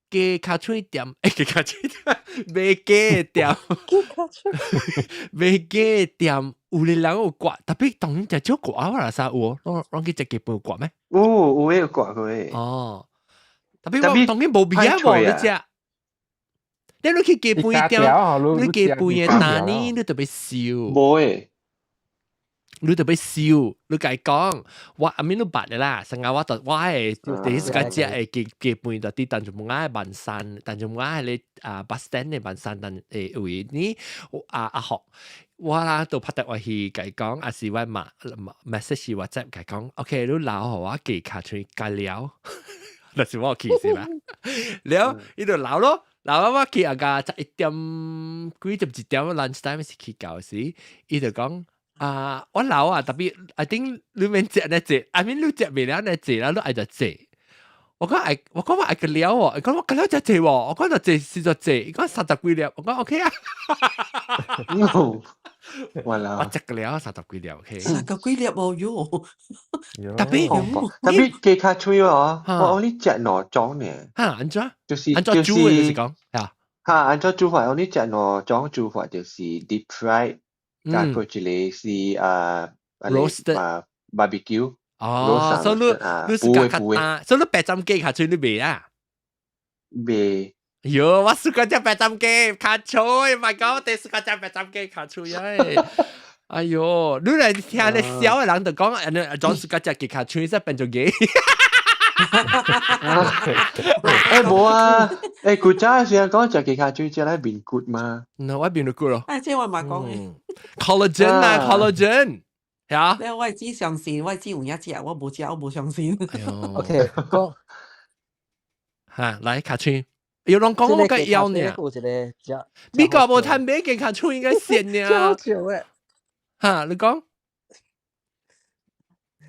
嘅卡吹店，嘅卡吹店，賣嘅店，賣嘅店，有啲人有掛，特別當然就少掛，我啦啥有，我去食幾杯有掛咩？有嘅掛佢。哦，特別我當然冇味啊，冇你食。你去雞杯店，你雞杯嘅蛋呢，你特別燒。冇誒，你特別燒，你計講，我阿面都白嘅啦，成日我係第一時間食嘅雞杯就啲，但係冇啱晚山，但係冇啱你bus stand 嘅晚山，但為呢學，我啦都拍得我去計講，阿是我message 或者計講 ，OK， 你老好我記卡出計了，那是我 case 啦，แล้ว呢度鬧咯。嗱，我去阿家11點幾11點 lunch time 是去教時，伊就講我老啊，特別 I think 你免食呢食 ，I mean 你食未了呢食啦，你愛就食。我講我愛個了喎，我講我個了就食喎，我講就食是就食，講30幾粒，我講 OK 啊。我食個了30幾粒 OK。30幾粒喎喲，特別雞卡吹喎，我呢隻攞裝呢。安怎？就是煮嘅就是講啊。按照煮法，我呢隻攞裝煮法就是 deep fry，加佢一個是roasted barbecue 哦，所以你是甲較大，所以你800雞卡吹你賣啊？賣。喲，我試過隻800雞卡吹 ，My God，我試過隻800雞卡吹啊！哎喲，你嚟聽你笑嘅人就講，總是嗰隻雞卡吹，即係變做雞。冇啊！古早時講隻雞卡吹隻咧面骨嘛。我面骨咯。即係我咪講 collagen 啊 ，collagen。係啊，我係只相信，我係只有一隻，我冇相信。OK， 講嚇，嚟卡吹，有人講我嘅腰呢？美國冇睇咩嘅卡吹應該先呢？好笑嘅嚇，你講，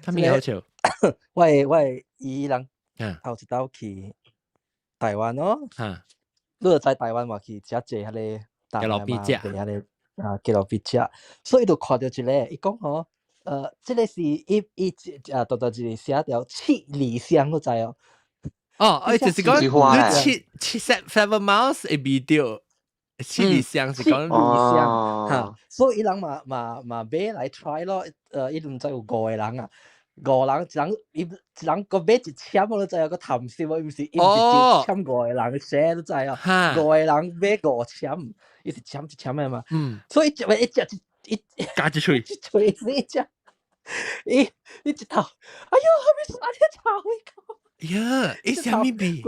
睇咩好笑？喂，伊人後一道去台灣咯，你就在台灣話去食隻迄個嘅老畢隻，迄個嘅老畢隻，所以就看到一個，伊講吼。這個是讀到一個寫條七里香，你知哦？哦，就是講你7 miles 會味到七里香，是講七里香嚇，所以伊人嘛買來 try 咯，伊輪才有5個人啊，5人一人個買一簽，你知啊？個談笑喎，伊唔是一簽5個人寫，你知啊？5個人買5簽，伊是簽一簽嘅嘛，所以一隻。加一喙，一喙你只，伊一頭，哎喲，係咪安尼炒呀？伊啥物味？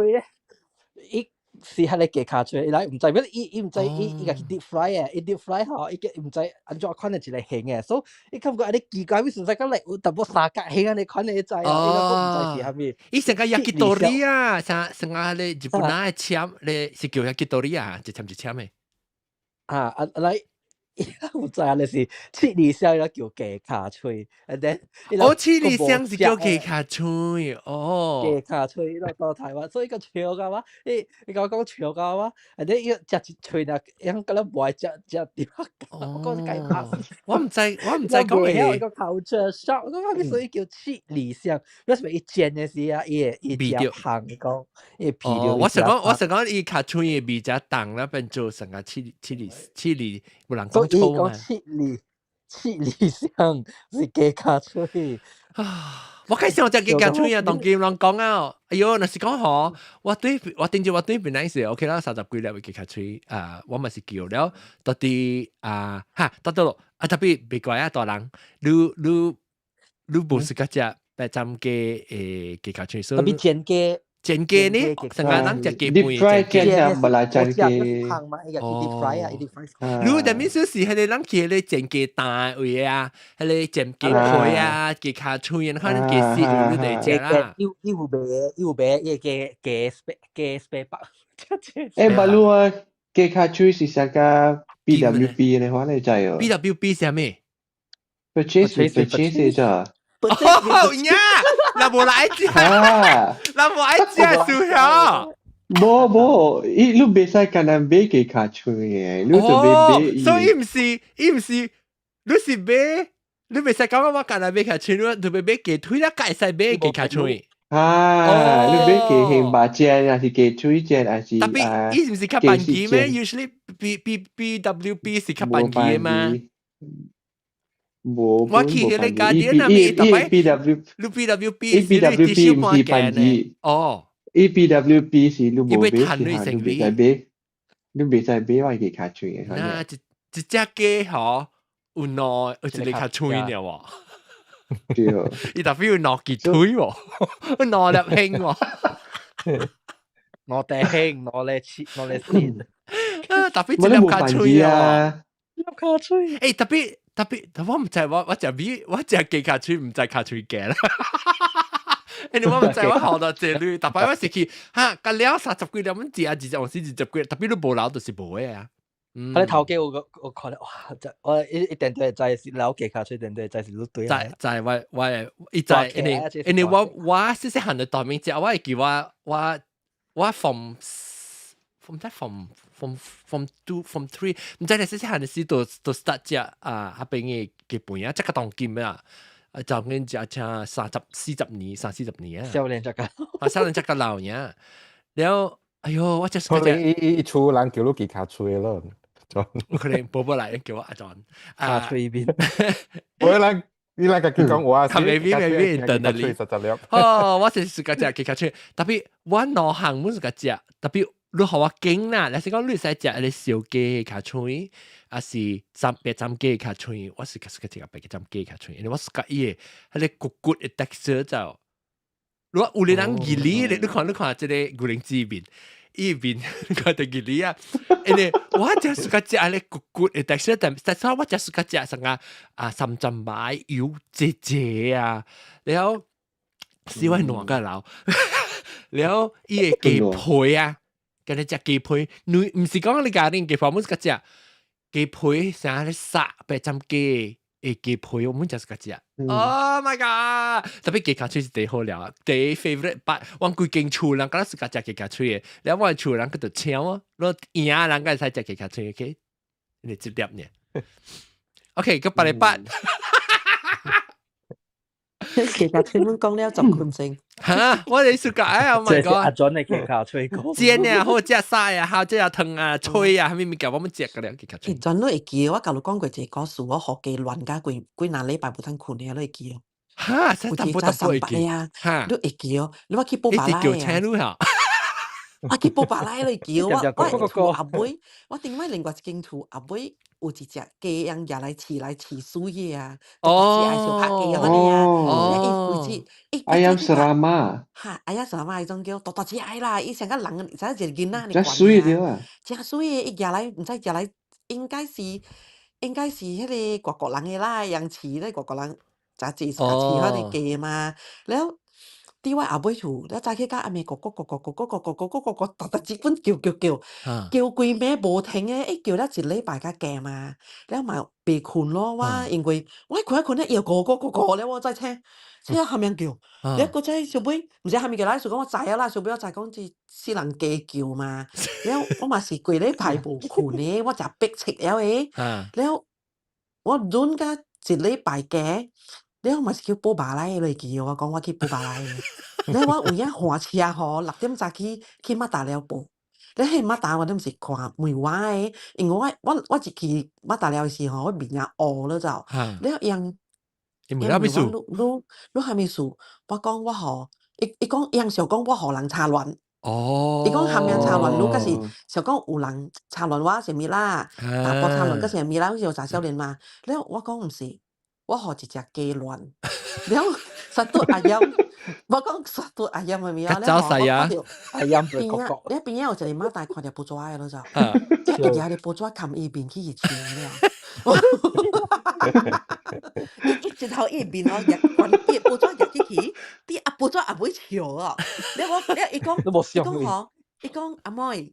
伊是迄個雞卡喙，伊來唔知咩，伊唔知伊個去 deep fry 嘅，伊 deep fry 吼，伊個唔知安怎款嘅一個形嘅，所以伊感覺安尼奇怪，為什麼講嚟有淡薄三角形安尼款嘅知啊？伊都唔知是啥物。伊成個yakitori啊，成個咧日本仔嘅簽咧是叫yakitori啊，一簽一簽嘅。來。我知啊，你是七里香要叫雞卡喙，七里香是叫雞卡喙，雞卡喙到台灣，所以個笑噶嘛，你講笑噶嘛，你要食一喙啦，樣個咧唔係食點啊？我講雞卡，我唔知講嘅。個culture shock，我講咩所以叫七里香，因為伊煎嘅時啊，伊隻香講，伊皮料。我想講伊卡喙嘅味較重啦，變做成個七里，有人講。伊講七里香是雞卡喙啊！我開始我隻雞卡喙啊，同佢人講啊，哎喲，若是講吼，我對本來是 OK 啦，30幾粒嘅雞卡喙啊，我咪是叫了，到底啊嚇，到咯啊，特別別怪啊，大人，你無是嗰隻800雞誒雞卡喙，所以特別煎雞。煎雞呢？成個人食雞飯。Deep fry 煎啊，唔係煎雞。deep fry 啊 ，deep fry。如果但係說是係你諗起你煎雞蛋位啊，係你煎雞皮啊，雞卡脆啊，可能雞絲你哋食啦。要買，依雞 spare 包。誒，唔啊，雞卡脆是食個 BWB 嘅話你知哦。BWB 係咩？purchase 咋？哦呀！那無來食，那無愛食數下。冇，你別使干那買雞卡脆嘅，你就買。所以唔是，你是買，你別使講我干那買雞卡脆，你就買雞腿啦，介使買雞卡脆。你買雞胸巴煎，還是雞腿煎，還是？特別，伊唔是較便宜咩 ？Usually BWB 是較便宜嘛。我去迄個家店那邊，特別 BWB 是你啲小半件嘅。哦 ，BWB 是你冇買，你未使買我雞卡脆嘅。那一隻雞嗬，有攞有一個卡脆嘅喎。對，伊特別有攞雞腿喎，攞粒興喎，攞地興，攞嚟切，攞嚟切。特別一粒卡脆啊！粒卡脆。誒特別。我唔知我隻雞卡脆唔知卡脆嘅啦，因為我唔知我學到這類，特別我是去嚇，隔了30幾粒蚊字啊，20往時20幾，特別都無留就是無嘅啊。你頭幾我看咧，哇！我一定對在是撈雞卡脆，定對在是擼對。在我一在，因為我細漢嘅代名詞，我係叫我from 2 from 3，唔知你細漢嘅時都 start 食啊，下邊嘅雞飯啊，即個當金啊，就咁食40年啊，少年食個，少年食個老嘢，然後哎呦，我just 可能一出人叫你雞卡脆咯，可能波波嚟叫我阿 John 卡脆邊，可能你那個佢講我係未internally，我是自家食吉卡脆，特別我攞行本自家食，特別你學我勁啦，你是講你使食你小雞卡脆，還是別雞卡脆，我是食別雞卡脆，因為我自家伊個係個骨嘅 texture 就，如果有啲人義理，你看即個古靈之面。伊邊佢哋嘅理啊，因為我就係個食咧骨骨嘅，但係我就係個食成三浸買油姐啊，然後小係兩個樓，然後伊嘅雞皮啊，跟住食雞皮，你唔是講你家啲雞皮，我是個食雞皮成日殺白浸雞。雞皮我們就是個食 ，Oh my god！特別雞卡脆是最好料啊，最 favorite，但我規間厝人嗰陣時個食雞卡脆嘅，然後我厝人佢就搶啊，攞贏人嗰陣使食雞卡脆嘅，你接點呢 ？OK， 個8禮8。其實全部講了10分鐘。嚇！我哋暑假Oh my god！阿 John 嘅雞卡脆講煎啊，或者曬啊，或者有湯啊、吹啊，咩叫我們食嘅咧？雞卡脆。John 都會記，我教你講過一個事，我學嘅亂加幾兩禮拜冇通困嘅，都會記哦。嚇！真係冇會記啊！都會記哦。你話去報白拉叫車路嚇。我去報白拉你記哦。我圖阿妹，我點解另外一間圖阿妹？有一隻雞人入嚟飼水嘅啊，哦，愛小拍雞嗰啲啊，I am Serama， 嚇，I am Serama 嗰種叫多隻愛啦，伊成個人，就一個囡仔，真水嘅啊，真水嘅，伊入嚟唔知入嚟，應該是迄個外國人嘅啦，人飼咧外國人，就自飼嗰啲雞嘛，然後。啲位阿妹厝，你早起家阿妹個，特幾本叫，幾暝無停嘅，一叫了一禮拜甲驚嘛，了嘛別困咯，我因為我困咧又個咧，我再聽下面叫，你個仔小妹唔知下面叫啦，就講我知啊啦，小妹我知講啲私人雞叫嘛，了我嘛是幾禮拜無困咧，我就逼切了誒，了我亂甲一禮拜嘅。你我咪是叫報白拉嚟叫我講我去報白拉嘅，你我有影換車吼，6點早去馬達了報，你去馬達我都唔是看梅花嘅，因為我一去馬達了時候我面啊烏了就，你樣梅花咩樹？你係咩樹？我講我嗬，伊講樣想講我荷人插亂，伊講下面插亂，你嗰時想講有人插亂我是咪啦？大波插亂嗰時係咪啦？好似有雜少年嘛，你我講唔是。我學一隻雞亂，然後實到阿音，我講實到阿音係咪啊？走勢啊！阿音邊個？你邊有一個馬大看條布抓嘅咯就，即係日日布抓冚一邊去熱穿了，一直頭一邊咯，日布抓日去，啲阿布抓阿妹潮啊！你講，伊講阿妹。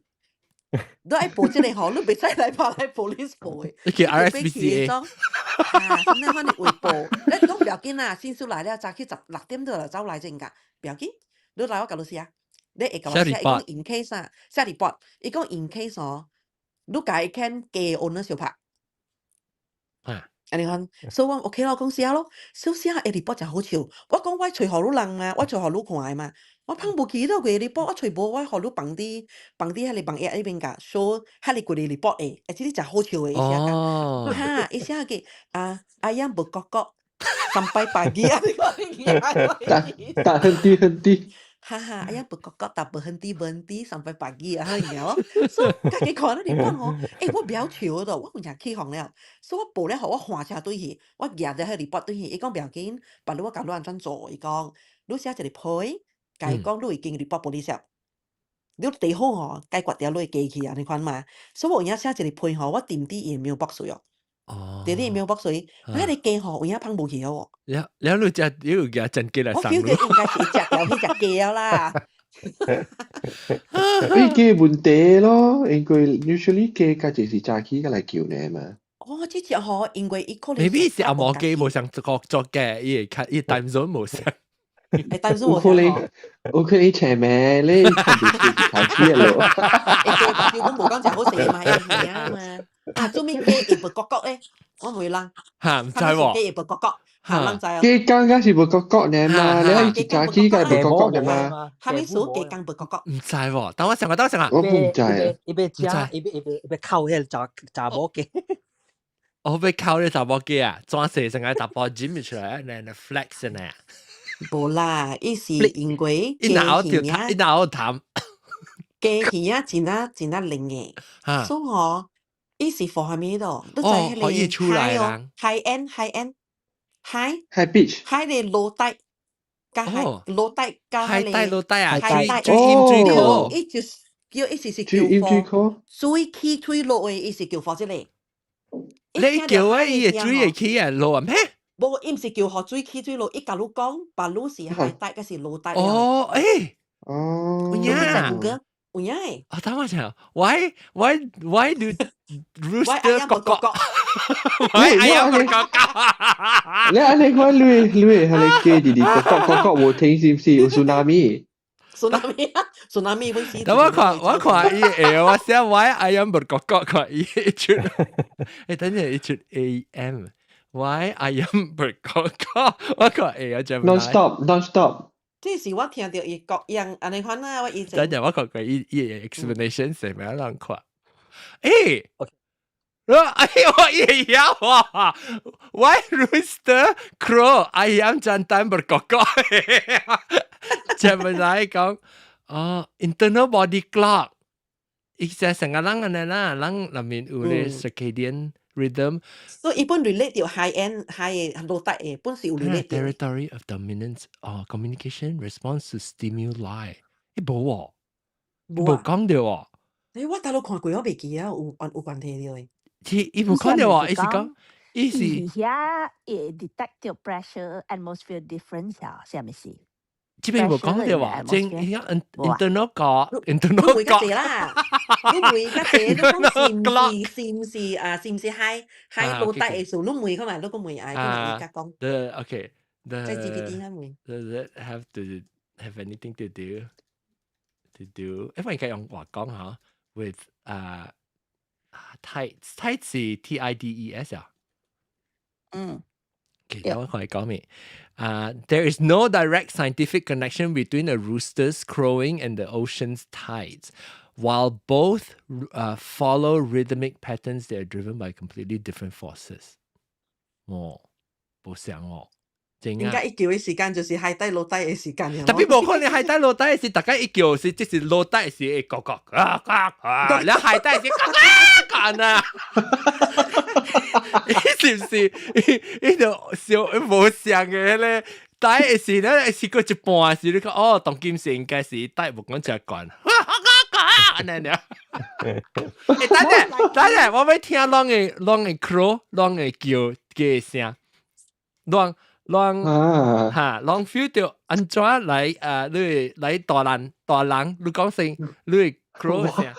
都愛報即個吼，你袂使來拍來 police 報嘅，你叫 RSPCA， 咁你可能會報，你講不要緊啦，先出來了，早起6點就走來正㗎，不要緊，你來我教你試啊，你會教我試，伊講 in case 啊，寫 report，伊講 in case 哦，你解看雞按咗小拍，你看，所以我 OK 咯，講寫咯，小寫嘅 report 就好笑，我講我隨何路人啊，我隨何路看嘛。我碰不起到佢哋波，我隨波我學到bằng啲喺你bằng嘢呢邊㗎，所以喺你佢哋嚟波誒，而且啲就好笑嘅，意思嚇，意思係嘅ayam berkokok sampai pagi 啊，tak henti，哈哈，ayam berkokok tak berhenti sampai pagi 啊，係咪咯？所以家己看到你講我，我表潮嗰度，我唔日起行了，所以我報咧後我換車對去，我日就喺 report 對去，伊講不要緊，把你我教你安怎做，伊講你寫一個批。解講你已經 report police，你地好哦，解決掉你機器啊，你看嘛，所以我而家寫一個配合，我掂啲嘢冇駁水哦，掂啲嘢冇駁水，你你機河我而家碰冇起哦。然後你隻要隻真機嚟上咯。我 feel 佢應該是隻有呢隻機啦。呢機問題咯，因為 usually 機家就是揸起嘅嚟叫你嘛。哦，之前嗬，因為一個你是阿摩機冇上作嘅，伊time zone冇上。我可以請咩？你睇住睇住咯。你叫本無講就好食嘛，係啊嘛。做咩雞葉角角咧？我唔會啦。嚇唔知喎。雞葉角角嚇唔知啊。雞剛剛是葉角角呢嘛？你可以炸雞嘅葉角角呢嘛？係咪數雞剛葉角角？唔知喎，等我上啊。我唔知。一邊加一邊扣喺炸鍋嘅。我被靠你查甫機啊，裝死成個查甫 gym 出來，那 flex 呢？無啦，伊是因為一拿條談，一拿談，雞魚啊，真啊靈嘅，所以吼，伊是放下面度，都在迄個可以出來啦 high beach 嘅落底，加落底加海帶落底啊，最高，伊就叫伊是最高，水起水落嘅，伊是叫放即個。你叫啊，伊嘅水會起啊，落啊咩？無，伊毋是叫河水起水落，伊甲你講，白鷺是海帶，嗰是落底。哦，誒，有影，有影誒。我等我講 ，why do rooster 哥哥 ？why 哎呀哥哥？你安尼看你係你記弟弟哥哥冇聽是唔是有 tsunami 本時。咁我看伊誒，我寫 why 哎呀哥哥，看伊一出，誒等陣一出 AM。Why I am 不哥哥？我講誒，我真 non stop。即是我聽到伊各樣安尼款啦，我以前。等陣我講佢伊 explanation 係咪人看？誒，我也要啊 ！Why rooster crow I am jantan 不哥哥？就咪嚟講internal body clock，伊就成個人安尼啦，人入面有咧 circadian rhythm， 所以伊本 relate 到 high落底誒，本是有 relate 到。Territory of dominance or communication response to stimuli， 伊無喎，無講到喎。誒，我大陸看過，我未記啊，有關係到誒。伊無講到喎，伊是講，伊是遐detect pressure atmosphere difference 啊，是咪是？這邊無講到喎，正而家 internal clock，internal 會較濟啦，你會較濟，你講是唔是啊？是唔是 high 落底嘅時候，你會看埋，你個會嗌，咁而家講。即係 GPT 啦會。Does it have anything to do？因為而家用話講嚇 ，with tides 是 TIDES 啊。Okay,我可以講咩？There is no direct scientific connection between a rooster's crowing and the ocean's tides. While both follow rhythmic patterns, they are driven by completely different forces. 冇想哦。應該一叫嘅時間就是海底落底嘅時間。特別冇可能海底落底是大家一叫是即是落底是會咯咯你海底是幹啊！是唔是？呢度小冇像嘅咧，底是咧是個一半是你講哦，當今時應該是底冇講只幹。等陣，我要聽啷個 crow， 啷個叫嘅聲，啷 feel 到安怎來你來大人，你講聲你 crow 嘅聲。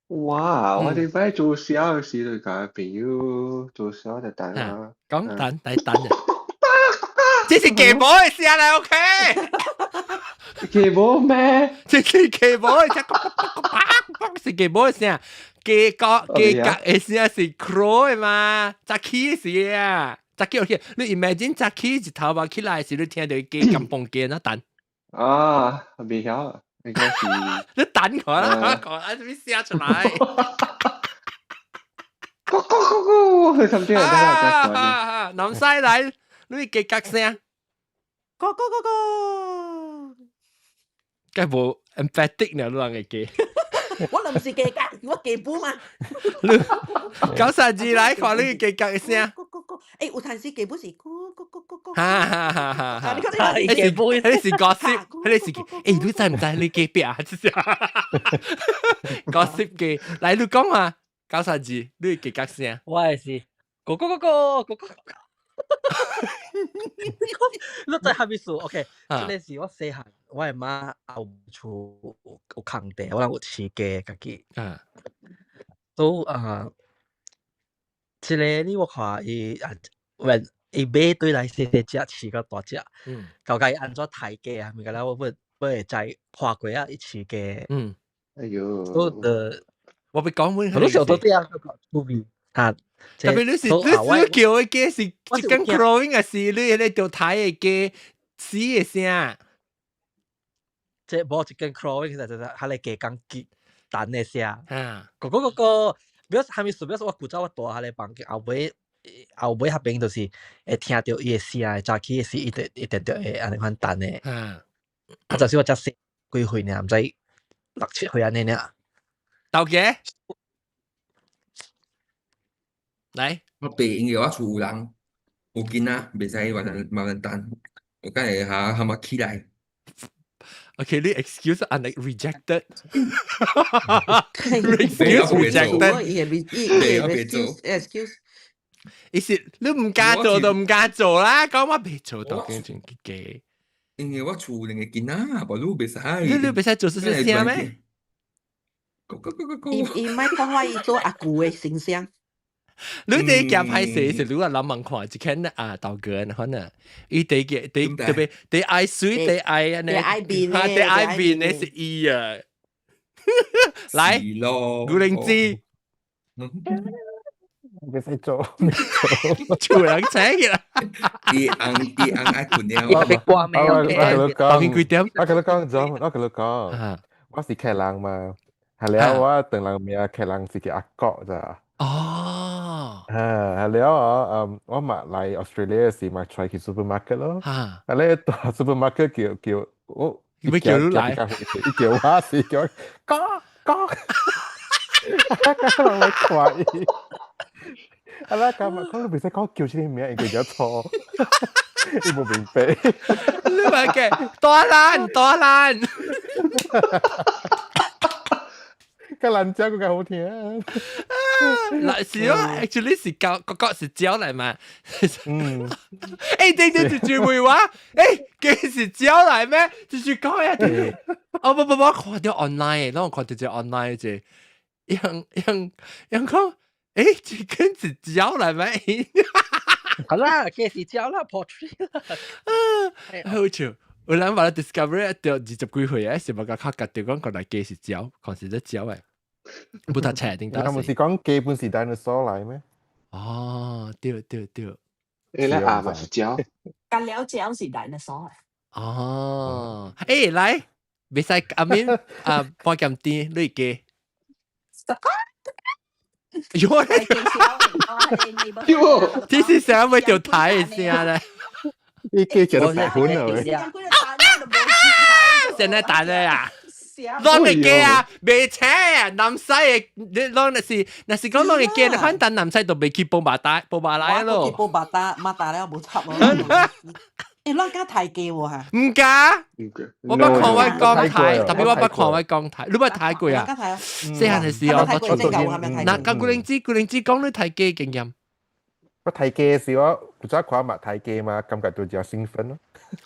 哇！我哋擺做小嘅時就教朋友做小就等啦。講等啊！這是雞婆嘅聲嚟 ，OK？ 雞婆咩？這是雞婆嘅聲，是雞婆嘅聲。雞角嘅聲是 crow 嘅嘛？扎起嘅聲啊！扎起 OK， 你 imagine 扎起一頭髮起來時，你聽到雞咁蹦雞那等。啊，未曉。應該是你等佢啦，講你寫出來。佢甚至係得啦，南西嚟，你嘅格聲，梗係冇 emphatic 呢，兩個嘅。我唔是嘅格，我嘅本嘛。92嚟，看你嘅格嘅聲。誒，有陣時嘅本是哈！你睇你是 gossip， 你是誒，你知唔知你嘅邊啊？gossip 嘅，嚟你講嘛，92，你嘅格聲。我係是，哥。你在下面數 ，OK， 這個是我細漢，我係媽後厝有空地，我有飼雞家己。都這個你我看伊伊買對來細隻飼到大隻，究竟安怎睇雞啊？咪個啦，我會再看過啊，一飼雞。哎呦，我被講滿，好多時候都這樣出名啊。特別你叫嘅雞是一根 crowing 啊，是你條睇嘅雞死嘅聲。即係冇一根 crowing，其實就係你雞講雞蛋嘅聲。哥，表还没说，表示我古早我大下咧房间後尾下邊就是會聽到伊嘅聲，早起嘅時一定就會安尼款等嘅。啊，就是我才幾歲呢，唔知6、7歲安尼呢。到嘅，嚟。我爸因為我厝有人有囡仔，袂使慢慢等，我梗係下咪起來。Okay, the excuse are like rejected. excuse rejected. excuse. Is it 你唔加做就唔加做啦，講我未做到嘅仲嘅。因為我厝另個囡仔，無你袂使。你袂使做出聲咩？伊咪講話伊做阿姑嘅形象。你哋夾拍攝時，你話諗問看，就看啊道哥可能，伊第特別第愛水第愛呢，第愛邊呢是伊啊，來古靈芝，唔使做，做人請嘅啦，伊愛困了，我俾掛名，我講幾點？我跟你講，我是客人嘛，係了我等人名客人是叫阿國咋。哦，係了我買嚟 Australia 時買 try 去 supermarket 咯，係咧到 supermarket 叫我，咩叫你嚟？叫我是叫哥，可能會怪伊，係啦，咁咪可能唔使講叫出啲名，佢就錯，你冇明白？你咪嘅多蘭。個蘭椒個好甜。嗱是咯 ，actually 是個是椒嚟嘛。誒，對，聚會話，佢是椒嚟咩？就是講呀，我看到 online 嘅，我看到只 online 嘅，人講，這根是椒嚟咩？好啦，佢是椒啦 ，portrait 啦。好笑。有人話 discovery 到20幾歲啊，是咪個較夾掉講個嚟雞是椒，看是隻椒誒。不太確定，但係是講基本是 dinosaur 嚟咩？哦，對。你咧亞嘛是椒，干了椒是 dinosaur。哦，來，別使阿面幫咁啲你嘅。喲，這是想咩條睇先咧？呢幾隻都大款啊！現在大咧啊！攞嚟嘅啊，未扯啊，南西嘅你攞那是講攞嚟嘅，你看但南西都未去報馬來咯。報馬達咧，冇插咯。誒，攞家太記喎嚇。唔假，我不看我講台，特別我不看我講台，你不太貴啊？細漢嘅時候我出到嗱，個古靈芝講你太記經驗。我睇嘅時候，唔知看嘛睇嘅嘛，感覺到就興奮咯。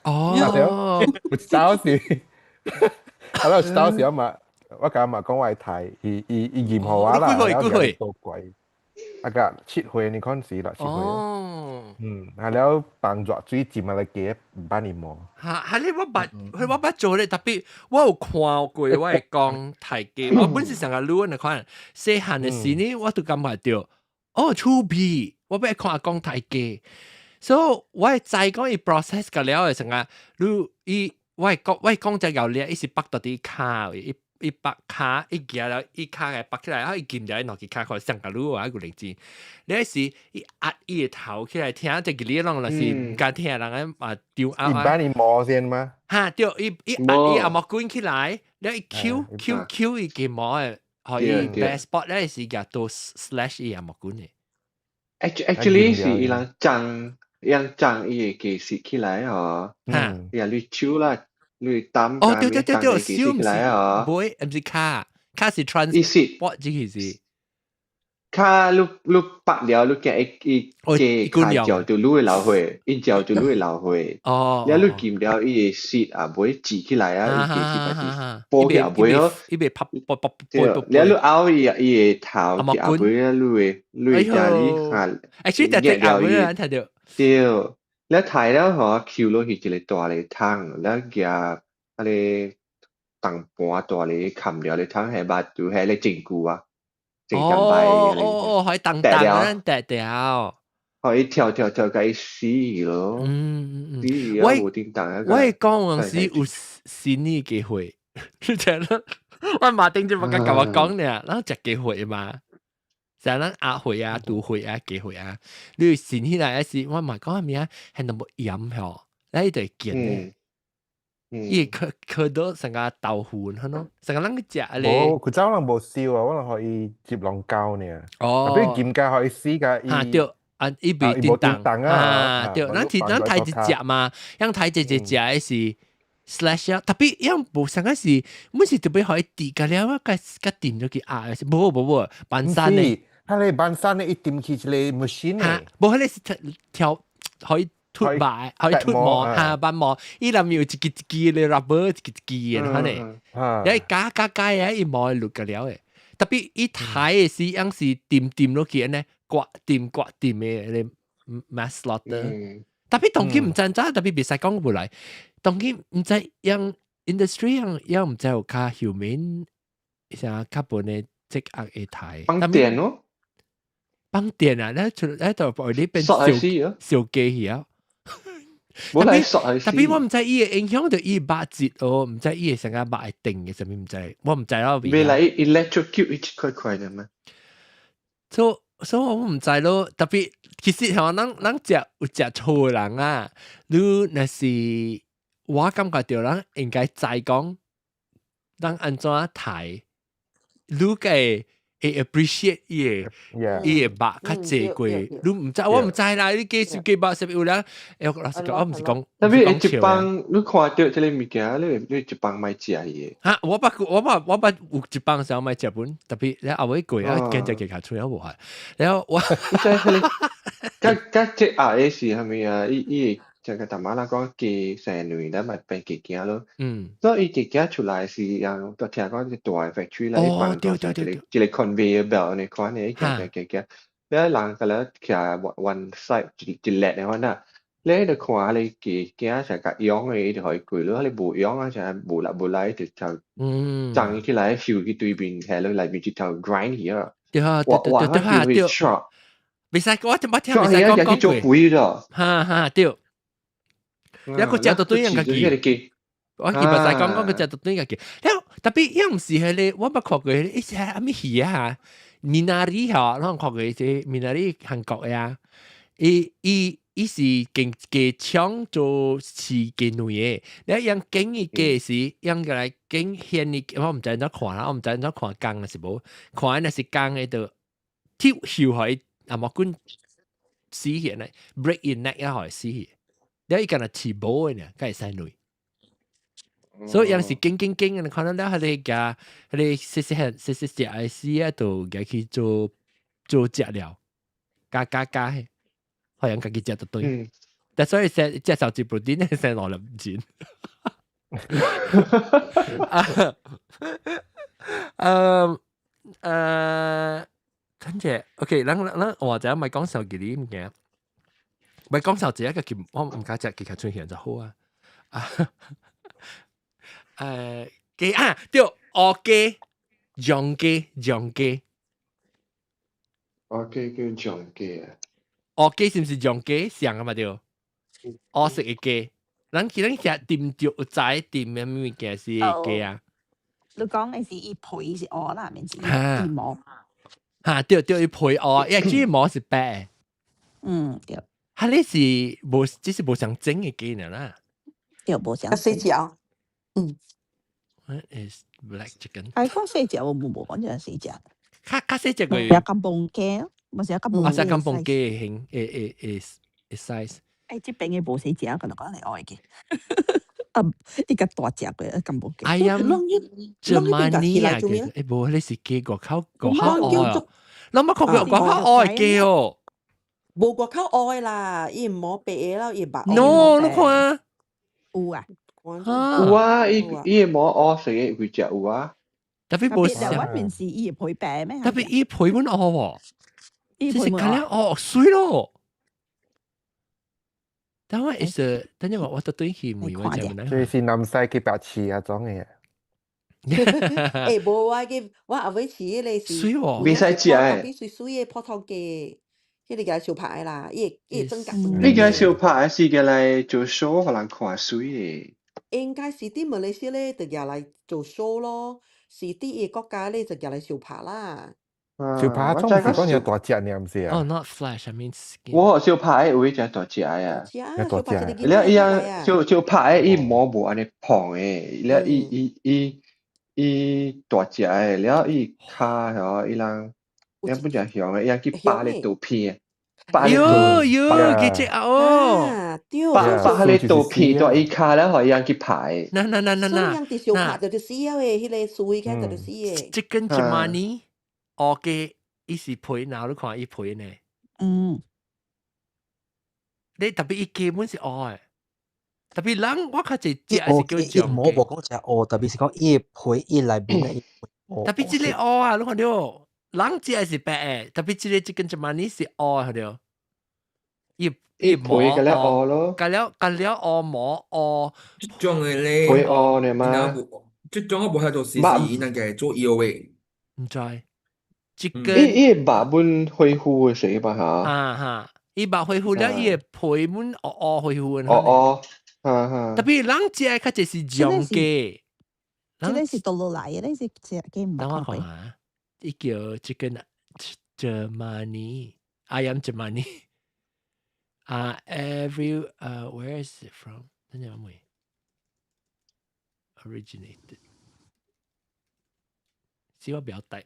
哦，唔知道是。係咯，當時我講嘛講我係睇，而嚴河話啦，有人做鬼，啊個7歲你看時啦，7歲，係了幫助水浸埋嚟嘅班尼模。係你我不做咧，特別我有看過，我係講台嘅，我本時成日錄你看，細漢嘅時呢，我都感覺到，出皮，我俾看講台嘅，所以我係再講伊 process 嘅了，成日錄伊。我講只有咧，伊是北到啲卡，伊北卡，伊夾了伊卡嘅北起來，然後伊劍咗攞佢卡開上個路啊，個靈芝。你是伊壓伊嘅頭起來聽，即係你啷個是唔敢聽人嘅啊丟啊。一般你摸先嗎？嚇，對，伊阿莫捲起來，然後伊 Q 伊嘅摸嘅，可以 best spot 咧是夾到 slash 伊阿莫捲嘅。actually 是伊人將伊嘅記起來哦，伊你手啦。你擔對，燒唔係，唔是卡是 transport 這件事。卡你拔了，你嘅嘅卡腳就攞去流去，一腳就攞去流去。然後你見了伊絲啊，唔會擠起來啊，伊嘅波嘅唔會咯，伊被拍啵。然後你拗伊嘅頭嘅唔會啊，你家裡下，actually 但係拗嘅睇到。對。แล้วถ่ายแล้วเหรอคิวโลหิตจะเลยตัวเลยทั้งแล้วแกอะไรต่างปัวตัวเลยคำเดียวเลยทั้งให้บาดดูให้เลยจริงกูอ่ะจริงจังไปอะไร可以等นั่นแต่เดียว可以跳กับไอ้สี咯สี啊冇點等啊我講嗰時有新嘅機會你聽啦我馬丁就冇咁我講呢然後隻機會嘛成就咱阿會啊、杜會啊、幾會啊，你先起來是我咪講咩啊，係那麼鹽嗬，你對見咧。伊佢到成個豆腐佢咯，成個人去食咧。冇，佢走人冇燒啊，可能可以接浪膠呢。哦，比如鹽價可以試㗎。嚇對，伊袂叮當啊，對，咱睇一隻嘛，樣睇一隻嘅是 slash 啊，特別樣無成個是，每時特別可以滴㗎了，我個點咗佢啊，冇，板山咧，佢哋板山咧一點起一個 machine 咧，冇佢哋是調可以。脱埋，可以脱膜嚇，板膜。伊內面有一支咧 rubber， 一支嘅，可能。因為加啊，伊冇錄個了誒。特別伊睇嘅時，樣是掂落去咧，刮掂嘅咧 mass slaughter。特別當佢唔真特別別使講過來，當佢唔知樣 industry 樣唔知有較後面，成較本嘅積壓嘅睇。放電咯，放電啊！咧度幫你變小機啊！特別我唔知伊會影響到伊八節哦，唔知伊會成個八會定嘅，甚物唔知，我唔知咯。未來 electrocute 一塊嘅咩？所以我唔知咯。特別其實係咱有食錯人啊，你若是我感覺到咱應該再講，咱安怎睇，你嘅。會 appreciate 伊個肉較濟過，你唔知我唔知啦，你幾十幾百十有啦，老實講，我唔是講。特別喺一幫，你看到這個物件，你一幫買食伊。嚇，我捌有一幫時候買食本，特別你後尾貴啊，驚只嘅卡出嚟無係，然後我。甲即個是係咪啊？伊就個大媽啦講雞生女咧，咪變雞囝咯。所以伊雞囝出來是樣，都聽講是大 factory 啦，一般講一個 conveyor belt 你看呢，雞，แล้วหลังก็แล้วแค่ one side 一列嘅話น่ะแล้ว就看你雞囝成個樣嘅，就可以攰咯。你無樣啊，就係無來就漲起來，燒去對邊係咯，嚟邊就 grind 嘢。對，未使我聽未使講過。哈對。一個食到對樣嘅雞，我見唔使講個食到對樣嘅雞。แล้ว特別樣唔是係咧，我冇學過咧，一係阿咩魚啊，米納里嚇，我學過啲米納里韓國嘅啊，伊是經搶做飼雞女嘅，แล้ว樣經嘅雞是樣個來經現嘅，我唔知點看啦，我唔知點看公嘅是冇，看那是公嘅就跳跳係阿莫管死嘅咧 ，break in neck 一係死嘅。แล้วอีกการฉีโบเนี่ยก็ไอ้ใส่หนุ่ย所以有時經嘅，可能咧佢哋嘅佢哋食ไอ้絲啊度嘅去做食料，加係，可能自己食得對。但所以食手指布丁咧食落嚟唔錢。跟住 OK，咱或者咪講手機啲咁嘅。咪講手指一個叫我唔解隻，其實出現就好啊！雞啊，對，鵝雞、羊雞，鵝雞叫羊雞啊！鵝雞是唔是羊雞上啊嘛？對，鵝食嘅雞，咱食掂着有仔掂嘅咩嘅是雞啊？你講嘅是伊皮是鵝啦，面是伊毛。嚇，對，伊皮鵝，因為豬毛是白。對。佢呢是冇，只是冇想整嘅機能啦。又冇想。四隻。What is black chicken？ 係講四隻，我冇講就係四隻。較四隻嘅。有金崩雞，冇時有金崩。我食金崩雞嘅型，誒 size。誒，即邊嘅冇四隻，可能講係愛嘅。呢個大隻嘅金崩雞。I am Germany 啊，誒冇，你是雞個口愛哦。你乜講個口愛雞哦？無外口愛啦，伊唔好白嘅啦，伊白。No，你看。有啊。有啊，伊冇學食嘅會食有啊。特別冇食。特別平時伊配白咩？特別伊配滿學喎，即係看了學水咯。但係係等陣我對佢唔會話咩？所以是南西嘅白痴啊種嘅。誒無啊，我後尾試咧是。水喎。未使食誒。比水嘅普通嘅。迄個嘅小排啦，伊增加。呢個小排是嘅嚟做 show，可能看水嘅。應該是啲馬來西亞咧，就入嚟做 show 咯；是啲嘅國家咧，就入嚟小排啦。小扒中是講有大隻呢，唔是哦啊？ ，not flesh，I mean skin。我小排有一隻大隻大啊，隻啊，有大小白隻一個囡仔了伊來啊，樣小排伊哦毛無安尼胖誒，了伊大隻誒，了伊骹吼伊人，有一你不只香誒，伊人去扒咧香誒，肚皮誒，扒咧肚喲嗯喲，幾隻，yeah 啊哦，啊，對，扒所以扒，yeah，咧肚就是皮，在伊啊，骹咧，互伊人去排，所以人哋小拍那就死啊誒，迄個水開就死誒， chicken 啊， Germany，我嘅伊是皮，然後你看伊皮呢，你特別伊基本是黑嘅，特別人我較濟伊食是叫伊毛無醬嘅，講食烏，特別是講伊皮伊內面咧伊特別即個黑啊，你看到，人食是白嘅，特別即個 chicken Germany 是黑看到，伊伊毛皮個咧黑，學咯，隔了黑毛黑，即種嘅皮咧，學呢伊那嘛，無即種我無喺度試肉伊那個做藥嘅，唔知伊 chicken 肉本恢復死吧嚇，哈，伊白恢復了，伊啊，嘅皮滿黑恢復哦呢。哦，哈哈，特別人食較濟是即個是醬嘅，人即個是倒落來嘅，呢是隻嘅唔等我捌看過。看下，伊叫 chicken Germany，ayam Germany，every where is it from？等陣我問 originated，使我不要帶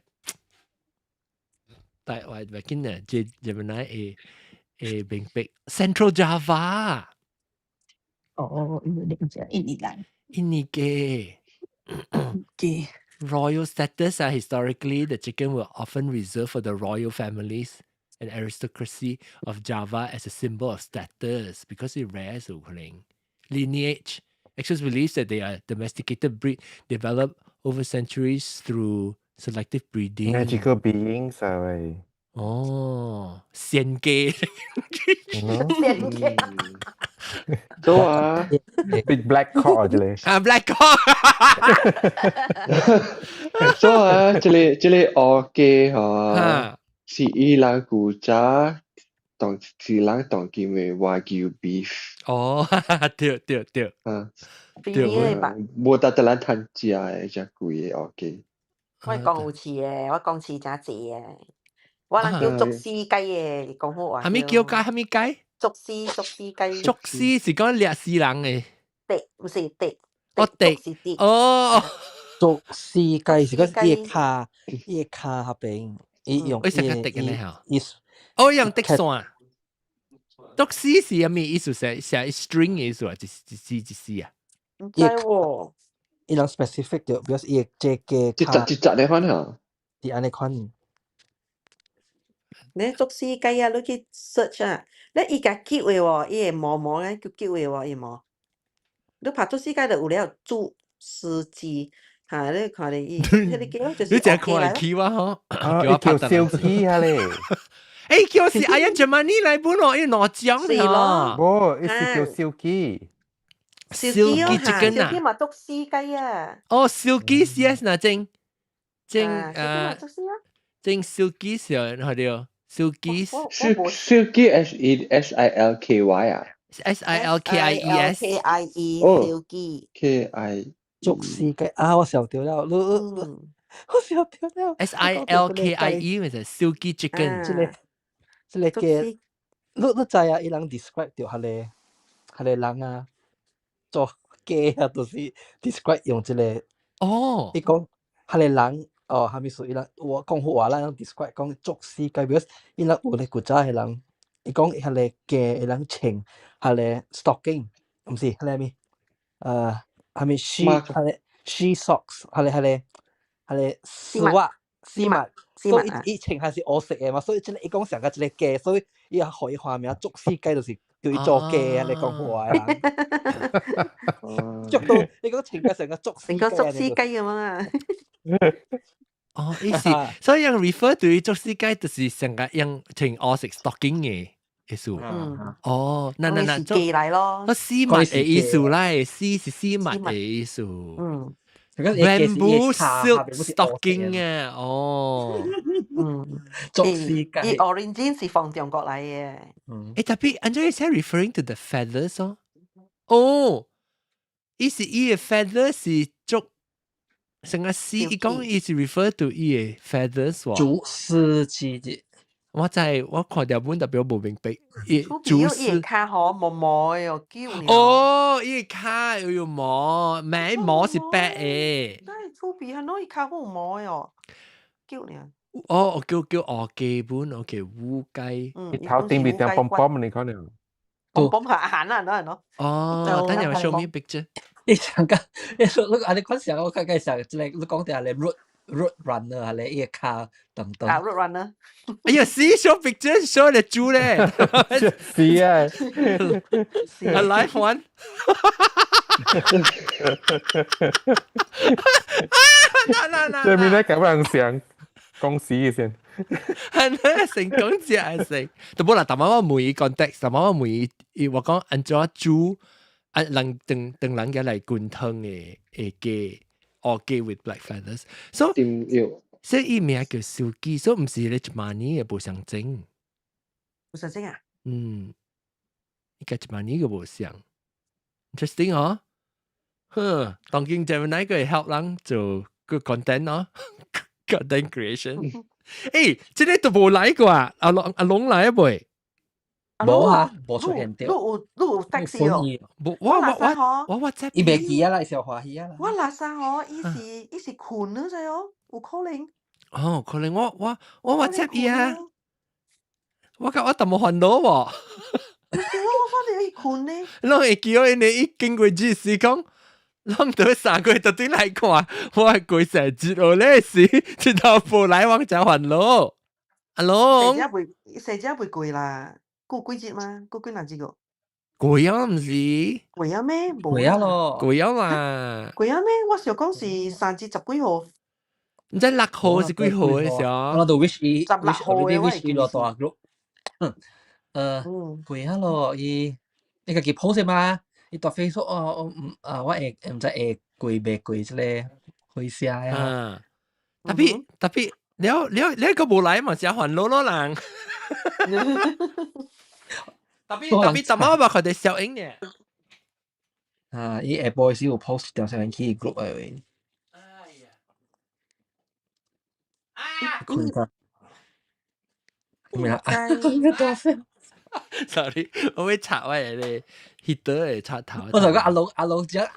我唔緊啊，即Gemini誒並逼 Central Java，哦，呢個隻印尼人印尼嘅。嘅，Royal status historically, the chicken were often reserved for the royal families and aristocracy of Java as a symbol of status because it rare so lineage. Experts believe that they are domesticated breed developed over centuries through selective breeding. magical beings 啊喂， Oh, 仙雞所啊。big black cock 啊，之類，啊 black cock 所以啊，這裡學嘅嗬，哈是伊朗古早當是人當叫咩話叫 beef 哦，對對對啊，比對你吧，冇得得咱趁食嘅只貴嘅學嘅，我講有刺嘅，我講刺真濟嘅，我人叫竹絲雞嘅，講好話係咪叫雞？係咪雞？竹絲雞，竹絲是講掠死人嘅。滴唔是滴，哦滴竹是滴，哦，做絲雞是講伊絲雞骹迄邊，伊用為啥較滴嘅呢？嚇？伊哦，用滴線。竹絲是咩意思？寫 string 嘅意思啊？一絲啊？唔知喎，伊人 specific 着，because 伊隻嘅一隻一隻嚟看下，係安尼款。你竹絲雞啊，你去 search 啊，你伊家叫嘅喎，伊個毛咧叫嘅喎，伊毛，你拍竹絲雞就有了竹絲雞，嚇，你看咧伊，迄個叫就是你淨係學雞來咯。看係啊？嗬？啊，叫我伊叫拍得啦。 silky 啊咧，誒，叫是阿欣 Germany 嚟本喎，要攞獎是咯冇，伊是叫 silky， Silky 小 chicken 小雞啊？嘛竹絲雞啊，哦，Silky CS 嗱，正小雞嘛竹絲啊，正 Silky 時候係啲 Silky silky silky 啊 SILKIES 哦小雞， ，K-I 竹絲雞啊，我想到了，我想到了 SILKIE 咪就係 Silky chicken。即個竹嘅，絲你知啊？伊人 describe 着迄個人啊，做雞啊，都是 describe 用即個。哦伊講迄個人哦，蝦米屬於人，我講話啦，describe 講竹絲雞，because 伊人有咧古早嘅人，伊講迄個雞伊人穿迄個 stocking，唔是迄個咩？蝦米 she 迄個 she socks，迄個絲襪，所以伊穿係是黑色嘅嘛，所以即個伊講成個一個雞，所以伊可以話名竹絲雞就是叫伊做雞啊！你講話啊，捉到你講穿嘅成個竹絲成個竹絲雞咁啊，哦，意思，所以用 refer 對竹絲雞就是成個用穿黑色 stocking 嘅意思。哦，嗱，是雞嚟咯個，絲襪嘅意思啦，絲是絲襪嘅意思。Bamboo silk stocking 啊，哦，竹絲雞，而 origin 是從中國嚟嘅。誒，特別安怎係 referring to the feathers 哦？哦，意思伊嘅 feather 是竹成個 C 伊講伊是 refer to 伊嘅 feathers 喎。竹絲之，我看條本特別冇明白。竹絲卡嗬毛毛又叫呢。哦，伊卡又有毛，咩毛是白嘅。但係粗鼻係攞伊卡好毛嘅叫呢。哦，叫鵝雞本，OK，烏雞。頭頂邊點pompom你講呢？pomp 係行啦，攞人咯。哦，等陣 show me picture。你上個，你嗰時候我睇嘅時候，你講定係你 road runner 係你依個卡等等。road runner。哎呀，see show picture show 你豬咧。是啊。A live one。對面咧咁樣想講死嘅先。係咧，成講只係成。都冇啦，但係我每 context， 但係我每我講按咗豬。人等人嘅嚟灌湯嘅雞，鵝雞 with black feathers， 所以伊名叫燒雞，所以唔是你一萬年嘅無相整。無相整啊？依家一萬年嘅無相 ，interesting 哦。當今就哪個會 help 人做個 content 咯 ，content creation。誒，即係都冇來過啊，阿龍來一未？冇啊，冇出現到。你有 taxi 哦？我 WhatsApp 伊袂記啊啦，小華喜啊啦。我拉薩哦，伊是困咗啫哦，有可能。哦，可能我 WhatsApp 伊啊，我特冇煩惱喎。我看到伊困呢。侬會記得你一經過幾時講，侬到3個月特登來看，我係過成節哦咧是，直頭無來往就煩惱。阿龍，成隻會貴啦。過幾節嘛？過幾難節個？貴啊，唔是？貴啊咩？貴啊咯，貴啊嘛。貴啊咩？我想講是3至10幾號。唔知6號是幾號嘅時候？我度 wish 16號嘅，wish 伊落大 group。貴啊咯，伊個佢 post 嘛，伊大 Facebook 我會唔知會貴袂貴之類，會寫啊。特別。你個無來嘛，是煩惱咯人。特別怎麼話佢哋小影嘅？伊下晡時有 post 條上去 group 嘅。困㗎。咩啊？Sorry， 我會插我哋 heater 嘅插頭。我就講阿龍講啊，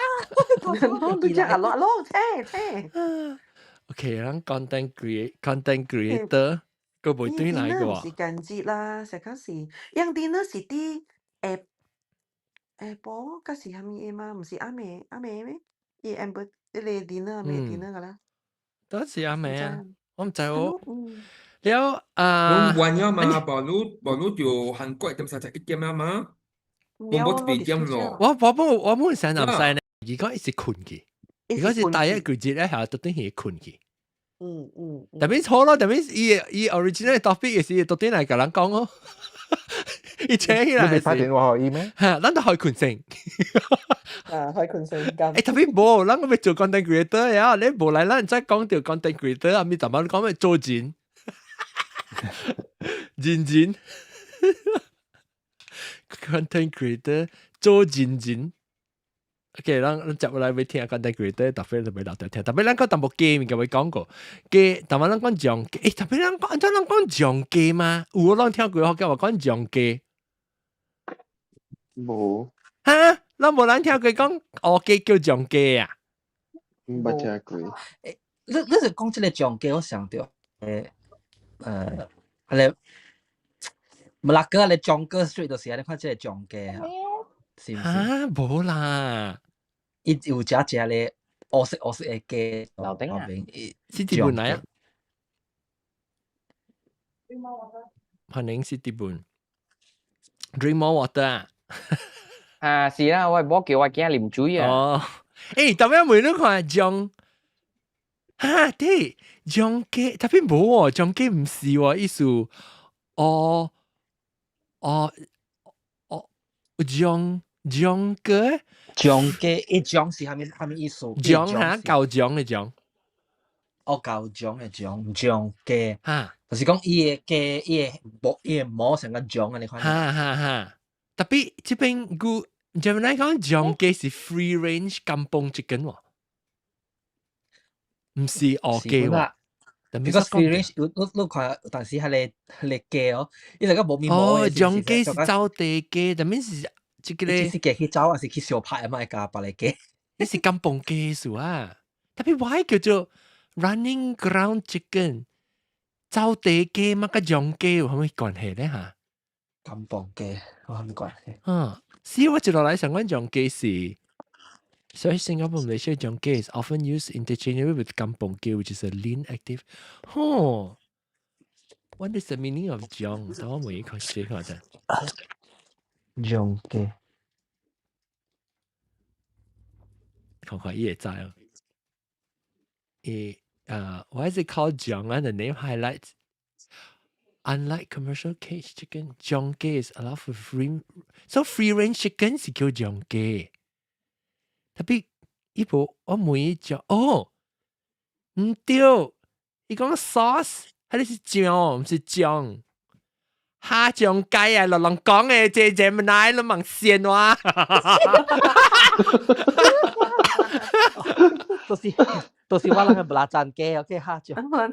你講阿龍，車。OK， 咱 content creator 個唔對哪一個啊？時間節啦，實嗰時，樣啲呢是啲波，嗰時係咩嘛？唔是阿妹咩？伊 amber 啲嚟啲呢，阿妹啲呢個啦。都是阿妹啊，我唔知我。了啊，你玩咗嘛？網絡就韓國點實一點啊嘛？我冇特別點咯。我冇想南西呢，如果一時困嘅。如果是第一句節咧，係特登係困嘅。特別錯咯，特別伊 original topic 嘅時，特登嚟同人講咯。伊請起來係。你打電話可以咩？係，咱都可以困醒。可以困醒咁。特別冇，咱我咪做 content creator 呀，你冇嚟，咱再講條 content creator，咪怎麼講咪做錢？錢 content creator 做錢。OK， 咱接落來要聽 content creator，特別聊聊聽。特別咱講淡薄 game 嘅，我講過 game，但係咱講象機，特別咱講象機嘛，有咱聽過學嘅話講象機。冇。嚇，咱冇咱聽過講學機叫象機啊？冇聽過。你就講這個象機，我想到係唔啦個你象機 street 度時，你看這個象機啊，是唔是？嚇，冇啦。伊有只咧，黑色嘅雞，樓頂啊，是啲本嚟啊？可能是啲本 ，drink more water 啊？啊是啦，我冇叫我驚啉水啊。哦，誒，特別每都看象，嚇，對，象雞，特別冇喎，象雞唔是喎，意思，象雞。象雞，一象是係咪意思？象嚇，舊象嘅象。哦，舊象嘅象雞。嚇，就是講伊嘅毛成個象啊！你看。嚇。特別這邊個，就嚟講象雞是 free range 金崩 chicken 喎。唔是學雞喎。Because free range，你看，但是係你雞哦，因為個冇面毛嘅，養雞是走地雞，但係是即個咧，是雞去走，還是去小派啊？咪加白嚟雞，呢是金鳳雞數啊，特別話叫做 running ground chicken， 走地雞乜個養雞有咩關係咧嚇？金鳳雞，我唔關係。是我接落嚟想講養雞是。So in Singapore, Malaysia, Jongkei is often used interchangeably with Kampong Kei, which is a lean, active. What is the meaning of Jong? 等我問一個先看下。Jongkei，看看也知哦。Why is it called Jong? The name highlights, unlike commercial cage chicken, Jongkei is allowed for free. So free range chicken 是叫 Jongkei。特別呢部我每隻唔對，你講 sauce 係你是醬，唔是醬。蝦醬雞啊，人講嘅這唔乃你問線話。都是我那個不拉贊雞，OK 蝦醬。不拉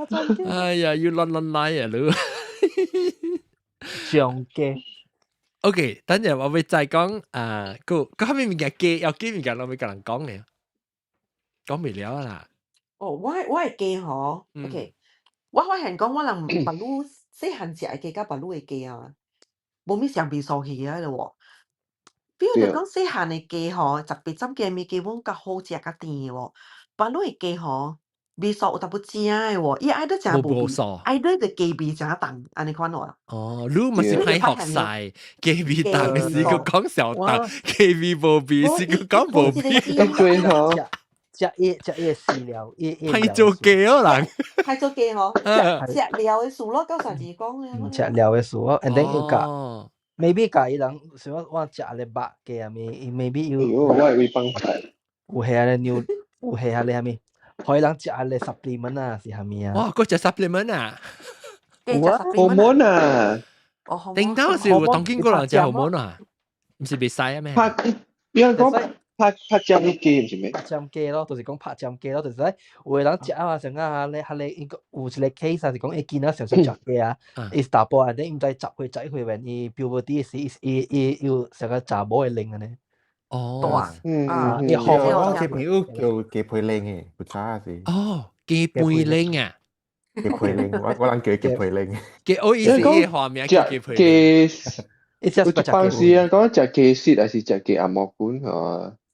贊雞。哎呀，要亂來啊你。醬雞。OK，等陣我會再講佢後面物件雞，有幾物件我會跟人講嘅，講未了啦。我係雞嗬 ，OK， 我發現講我人白滷細漢食嘅雞甲白滷嘅雞啊，冇咩相比數起啊咯。比如就講細漢嘅雞嗬，特別針嘅味基本較好食較甜喎，白滷嘅雞嗬。味素有淡薄正嘅喎，伊愛得正無味，愛得就雞味正重，安尼款喎。你咪是歹學曬，雞味重嘅時佢講小重，雞味無味時佢講無味。對嗬，食嘢飼料，係做雞哦人，係做雞嗬，食料嘅樹咯，夠上次講嘅。食料嘅樹咯，and then 要夾 ，maybe 夾伊人，想我食咧白雞啊，maybe 要。我會幫佢。有係啊，你有係啊，你係咪？可以人食下你 supplement 啊，是係咪啊？哇，嗰隻 supplement 啊？hormone 啊？定當時有當見過人食 hormone 啊？唔是別使啊咩？有人講拍針機唔是咩？拍針機咯，就是講拍針機咯，就是咧有人食啊，成啊，你有一個 case 啊，是講伊見到上食雞啊，伊打波啊，你唔知十歲仔歲when 伊 puberty 時，伊要成個查某嘅齡啊呢。哦，你學我嘅朋友叫雞配靈嘅，不差是。雞配靈啊！雞配靈，我人叫雞配靈。我意思嘅畫面叫雞配靈。有一幫時人講食雞絲還是食雞鴨毛管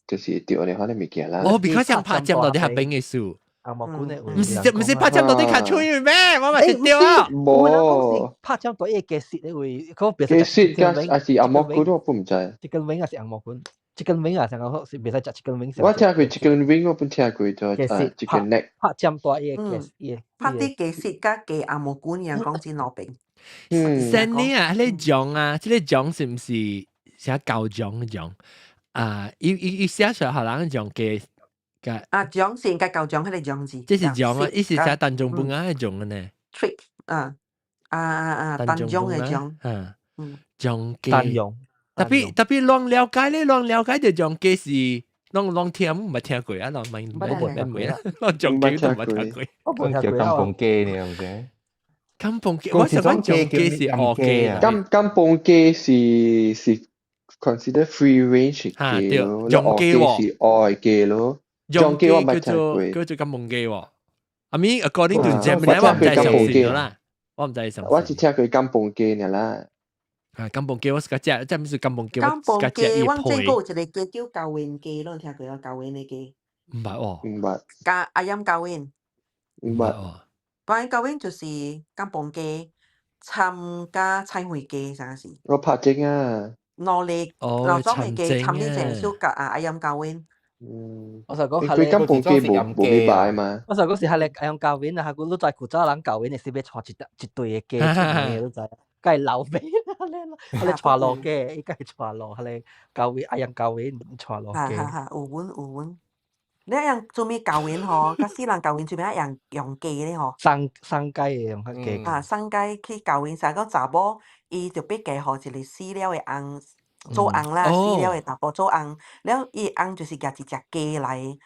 就是對我哋可能物件啦。because 像拍針到底係邊嘅數？鴨毛管咧，唔是拍針到底看出去咩？我咪食掉啊！冇拍針到啲雞絲咧會，嗰邊雞絲還是鴨毛管我唔知。Chicken wing 還是鴨毛管？ Chicken wing 啊，成個是別使食 chicken wing。我聽過 chicken wing， 我本聽過咗 chicken neck。拍針多嘢嘅，拍啲雞絲加雞鴨毛管樣講真攞病。Sunny 啊，你醬啊，即係醬是唔是寫舊醬嘅醬？伊寫出嚟人醬嘅醬是個舊醬，佢哋醬字。即係醬啊，伊是寫蛋醬本啊嘅醬嘅呢 ？Trick 蛋醬嘅醬。醬嘅。蛋醬。特別亂了解咧，亂了解就醬嘅是亂聽唔係聽過啊，亂問冇咩啦，亂醬嘅都唔係聽過。我叫金鳳雞呢，唔知。金鳳雞，我想講醬雞是鵝雞啊。金鳳雞是 consider free range 嘅咯，醬雞是鵝雞咯，醬雞我唔係聽過。叫做金鳳雞喎。I mean according to Gemini，我唔知係上線啦，我唔知係上線。我只聽過金鳳雞嘅啦。金鳳雞我是個隻，即係唔是金鳳雞，金鳳雞，我知個一個雞叫高溫雞咯，聽過有高溫嘅雞。唔係喎，唔係。加阿音高溫。唔係喎。反正高溫就是金鳳雞，參加菜花雞，啥事？我拍正啊。羅力羅裝嘅雞，參啲正少格阿音高溫。我就講係你金鳳雞冇幾擺嘛。我就講是係你阿音高溫啊，佢都在古早人高溫，你是要帶一隊嘅雞出嚟都知。梗係流味啦，你傳落嘅，依家係傳落，係你教會阿人教會傳落嘅。有碗，你一樣做咩教會嗬？個私人教會做咩一樣用雞咧嗬？生雞嘅用雞。生雞去教會成個查某，伊就俾雞嗬，一個飼料嘅翁做翁啦，飼料嘅查甫做翁，然後伊翁就是夾一隻雞來。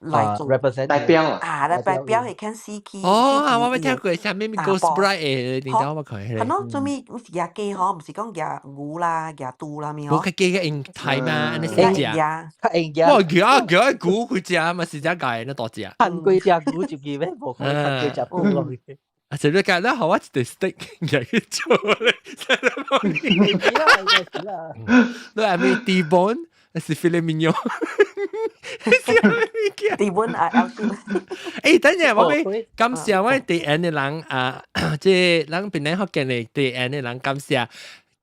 來做 represent 代表啊，啊，來代表係看司機我未聽過下面 Ghost Bride 誒，你等我佢係咯，做咩唔是夾雞嗬？唔是講夾牛啦、夾豬啦咩嗬？冇佢記嘅應題嘛，你而食家隻。較應嘅。哇，佢估佢隻嘛，是隻雞那多隻。韓國隻股就記咩？冇可能韓國隻股咯。啊，成日講咧，好啊，一條 steak 又要做咧，真係冇。係啦，係啦。你係咪 T-bone？是 filet mignon。地本啊，有先。誒，等陣我俾感謝我哋N嘅人啊，即係人邊咧學嘅嚟哋N嘅人感謝，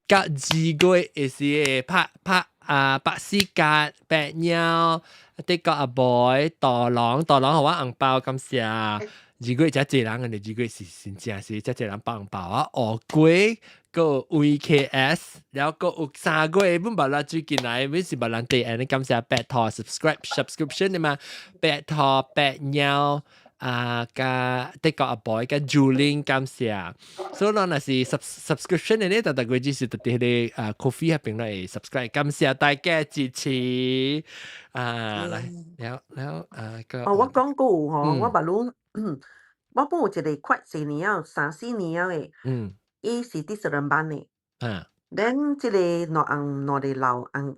甲字句係是拍白絲格白鳥，啲個阿 boy 大郎好我紅包感謝。如果真係人嘅，如果是真正是真係人包紅包啊，鵝龜個 VKS，然後個有3個本別啦，最近來每次別人哋誒，你感謝白頭 subscription 嘅嘛，白頭白鳥啊，加啲個阿 boy 加 Julian 感謝，所以嗱是 subscription 嘅咧，但係佢只是特啲啲coffee 入邊嚟 subscribe，感謝大家支持啊，嚟แล้ว我講過我白佬。我本有一個快4年啊，3-4年嘅，伊是第12班嘅。then 即個兩個老紅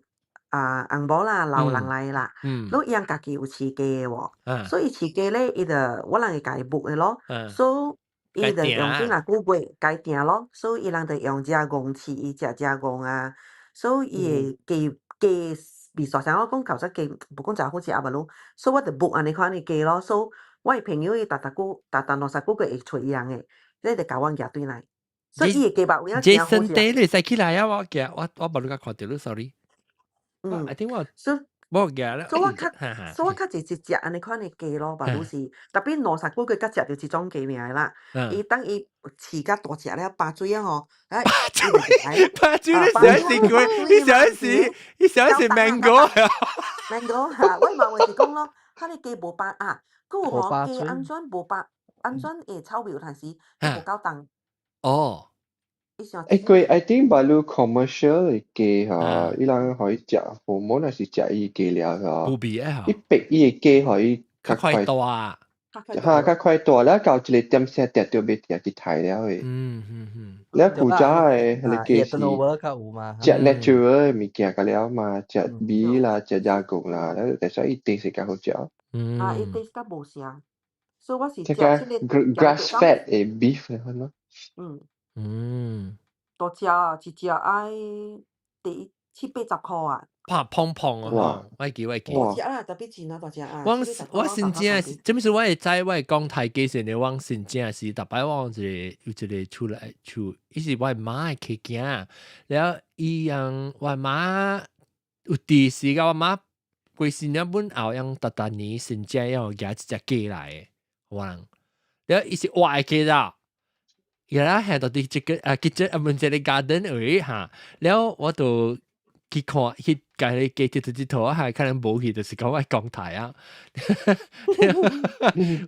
某啦，老人來啦，都伊家己有飼雞嘅喎，所以飼雞咧，伊就我人會家己牧嘅咯，所以伊就用幾若久月家定咯，所以伊人就用只公飼，伊只公啊，所以伊雞未熟成，我講頭先雞無講就好似阿伯佬，所以我就牧安尼款嘅雞咯，所以我嘅朋友伊逐20個月會找伊人嘅，你就教我夾對來，所以伊嘅雞肉有影真好食。Jason Day 你使起來啊！我冇你甲看到你 ，sorry。I think 我夾啦。所以我較一隻安尼款嘅雞咯，白老是特別20個月甲食着一種雞名啦。伊等伊飼甲大隻了，把水啊吼，把水你想是佢，你想是 mango 啊 ？mango 嚇，我嘛話是講咯，佢哋雞無把啊，嗰個嗬雞安怎無把，安怎會炒苗但是無夠重。哦。佢 I think baru commercial 嘅雞嚇，伊人可以食，父母若是食伊雞了嚇，無味啊！伊逼伊嘅雞可以較快大啊！嚇，較快大了，到一個點聲跌到要跌去睇了誒。แล้ว古早誒，係雞是食 natural 嘅物件個了嘛，食米啦，食加工啦，แล้ว但係伊定是較好食。伊定較無聲，所以我是食即個 grass fed 嘅 beef 嚟咯。大隻啊，一隻愛第7-8塊啊！胖啊！我記。大隻啦，特別錢啊，大隻啊！我真正是，這麼說我會知，我會講台機時，你往真正是，特別往有一個出來，伊是我媽嘅客家，然後伊樣我媽有電視個我媽規新年本後樣特年真正要夾一隻雞來嘅，我人，然後伊是活嘅雞啦。而家係到啲kitchen 問這個 garden 而嚇，然後我就去看去介嘅記住頭啊，係可能冇去，就是講我講台啊。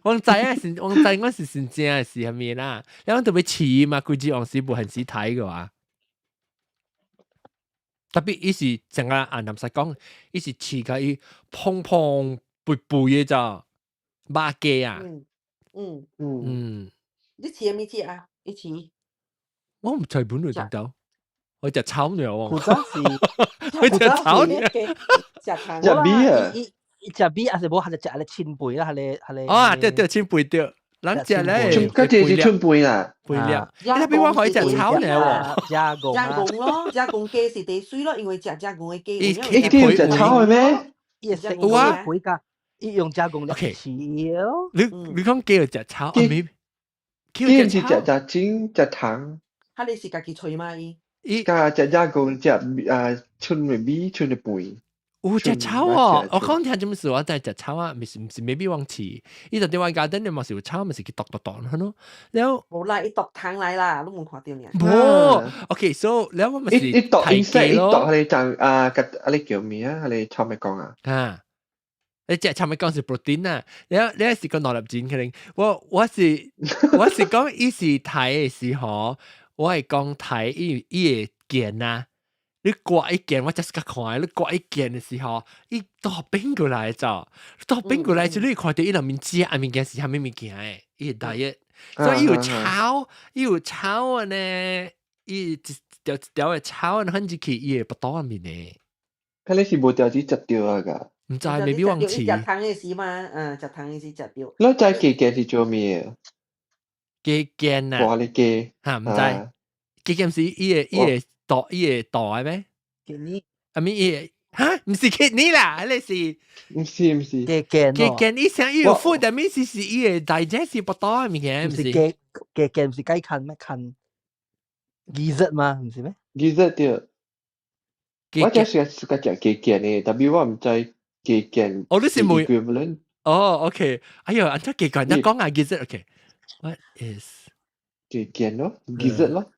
我知我是真正係係咩啦，然後特別似嘛，佢只往時部很似睇嘅話，特別伊是成個人南實講，伊是似個伊砰砰背嘅咋，馬雞啊。你似咩似啊？一起，我唔在本嚟點到，我隻炒鳥喎。古早是，我隻炒鳥，隻米啊，隻米還是冇，係隻隻青貝啦，係啊，對青貝對，人隻咧，嗰隻是青貝啊，貝料，你邊話可以隻炒鳥喎？加工咯，加工雞是地水咯，因為加工嘅雞，一定要隻炒嘅咩？有啊，貝㗎，用加工嘅少。你講雞隻炒，雞是隻煎隻糖，佢哋是家己吹嘛伊，加隻加工隻春嘅米春嘅貝。隻炒啊！我講聽做乜事話，但係隻炒啊，唔是未必往遲。依度電話家等你咪是炒，咪是佢剁咯。然後冇啦，伊剁糖嚟啦，都冇看到呢。冇 ，OK，so 然後咪是一剁一細，一剁佢哋就你叫咩啊？佢哋炒咩講啊？你只係咪講是 protein 啊？你係個內粒戰可能，我是講伊是睇嘅時候，我係講睇伊嘅件啊，你刮一件，我 just 個看，你刮一件嘅時候，伊倒變過來就，倒變過來就你看到伊內面食啊物件是蝦米物件誒，伊個 diet，所以伊有炒啊呢，伊一條一條嘅炒啊，放入去伊個腹肚入面誒。睇你是無條子食掉啊㗎？唔知未必忘記。食湯嘅時嘛，食湯嘅時食掉。你知雞件是做咩？雞件啊？哇！你雞嚇唔知？雞件是伊個大咩？kidney，阿咪伊嚇唔是 kidney 啦，你是唔是雞件，伊想伊有 food，但係是伊個 digest 是腹肚嘅物件，唔是雞件唔是雞筋咩？筋 gizzard 嘛，唔是咩 ？gizzard 對。我只係食雞件嘅，但係我唔知雞件。哦，你是冇 equivalent。哦 ，OK， 哎呦，按照雞件，你講下 gizzard，OK，What is 雞件咯 ？gizzard 咯。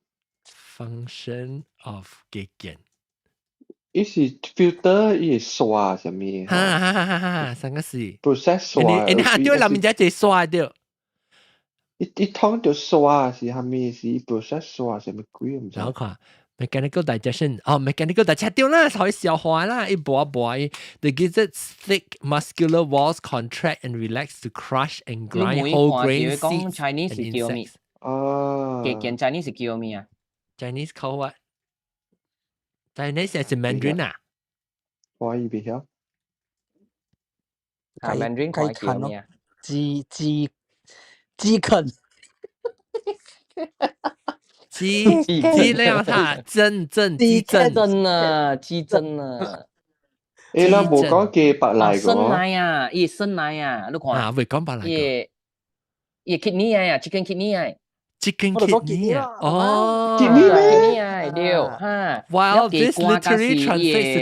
Function of 雞件。伊是 filter， 伊係刷什麼？哈，三個是 process 刷。你下掉裡面只隻刷掉。伊通就刷是蝦米？是 process 刷什麼鬼唔知。好看 mechanical digestion， mechanical digestion 掉啦，可以消化啦，一波一波。The gizzard's thick muscular walls contract and relax to crush and grind whole grain seeds and insects。雞件 Chinese 是叫咩啊 ？Chinese call what？Chinese 係 Mandarin 啊？華語別曉。Mandarin 可以叫咩啊？雞啃。雞料它蒸雞胗啊！誒啦，冇講雞白嚟個。生奶啊，伊生奶啊，你看。啊，未講白嚟個。伊 kidney 啊 ，chicken kidney 啊。Chicken kidney 啊，哦 ，kidney 啊，對，哈。While this literally translates to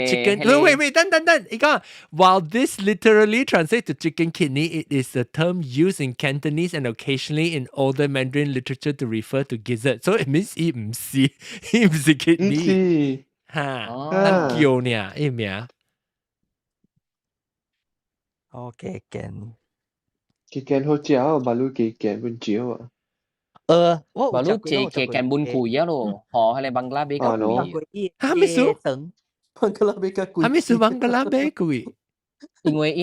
chicken， wait， 等，你講 ，While this literally translates to chicken kidney, it is a term used in Cantonese and occasionally in older Mandarin literature to refer to gizzard. So it means 伊唔是 kidney， 哈，咱叫呢，伊名。哦，雞件好食啊，馬路雞件本少啊。馬路雞件本貴啊咯，喺你บังกลาเบก็貴。哈咪數？บังกลาเบก็貴。哈咪數บังกลาเบ貴？因為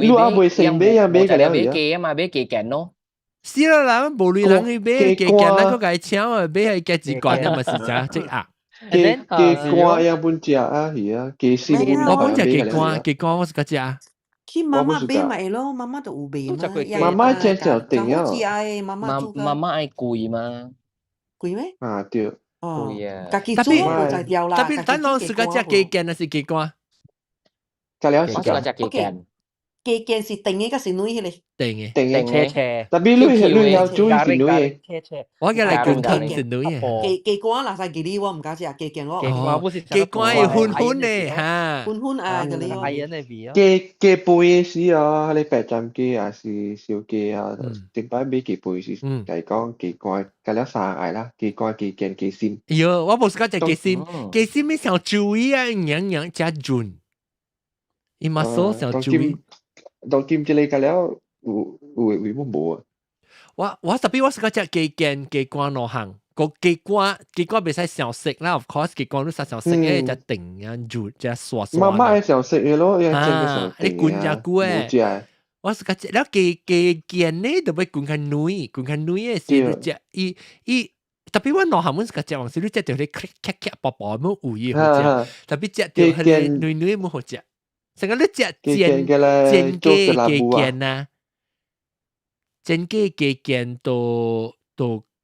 路阿未成買啊，買個了買雞啊嘛，買雞件咯。是啦，無類人去買雞件，那個解請啊，買係雞子罐啊嘛，是咋即啊？雞冠也本食啊，係啊，雞絲我本食雞冠我是個食。去媽媽買咪咯，媽媽都有買嘛。媽媽正就定啊。媽媽愛貴嘛？貴咩？啊對。哦，貴啊。家己煮就在掉啦。特別等我是個食雞件還是雞冠？隔了我是個食雞件。雞件是定嘅，還是女嘅？定嘅。車。特別女要煮是女嘅。我嘅嚟滾湯是女嘅。雞冠嗱晒雞哩，我唔敢食雞件我。雞冠係寬嘅嚇。寬啊，嗰啲。係人嚟味啊。雞背是啊，你白斬雞啊是小雞啊，正擺買雞背是嚟講雞冠，隔了三個啦，雞冠、雞件、雞心。喲，我冇食過隻雞心，雞心咩小豬意啊，樣加潤。伊嘛所小豬意。當兼之類隔了會冇啊。我特別我食過隻雞件、雞冠兩行。個雞冠袂使小食啦 ，of course 雞冠都小食嘅，就定啊肉就刷刷。媽媽係小食嘅咯，你滾只久誒。我是個食了雞件呢，就要滾較軟嘅時你食伊特別我兩行本是個食往時你食到啲咔薄薄冇有好食，特別食到係軟冇好食。成個你食煎雞件啊，煎雞件都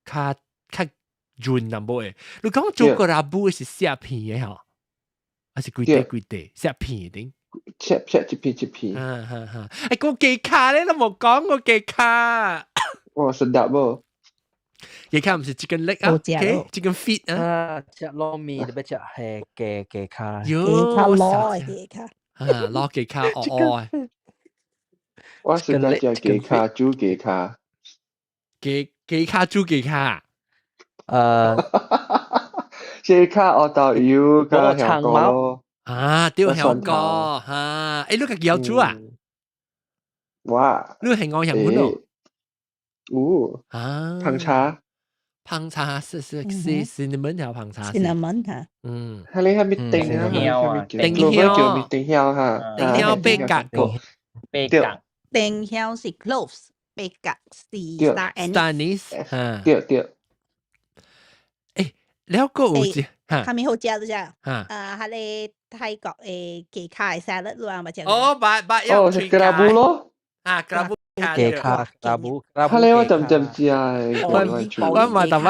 較潤淡薄誒。你講做個拉布是寫片嘅嗬，還是幾地寫片定？切一片。誒個雞卡咧，都冇講個雞卡。哇，實搭喎！雞卡唔是 chicken leg 啊 ，chicken feet 啊。食糯米特別食係雞卡。雞卡攞雞卡。攞雞卡哦。我食個隻雞卡煮雞卡。雞卡煮雞卡。雞卡我豆油個香菇。啊，丟香菇嚇！誒，你個叫煮啊？哇！你係我日本咯？啊！糖茶。烹茶是 cinnamon 條烹茶cinnamon 嚇，係咪定啊？定香咪定香嚇，定香白格個白格定香是 cloves，白格是 star anise 嚇，對。誒，แล้วก็有隻嚇，係咪好食咗啫？嚇，係你泰國嘅雞卡 salad 咯，咪正。哦，八食กระบู咯。กระบู嘅卡拉布，係你我就知啊。我嘛同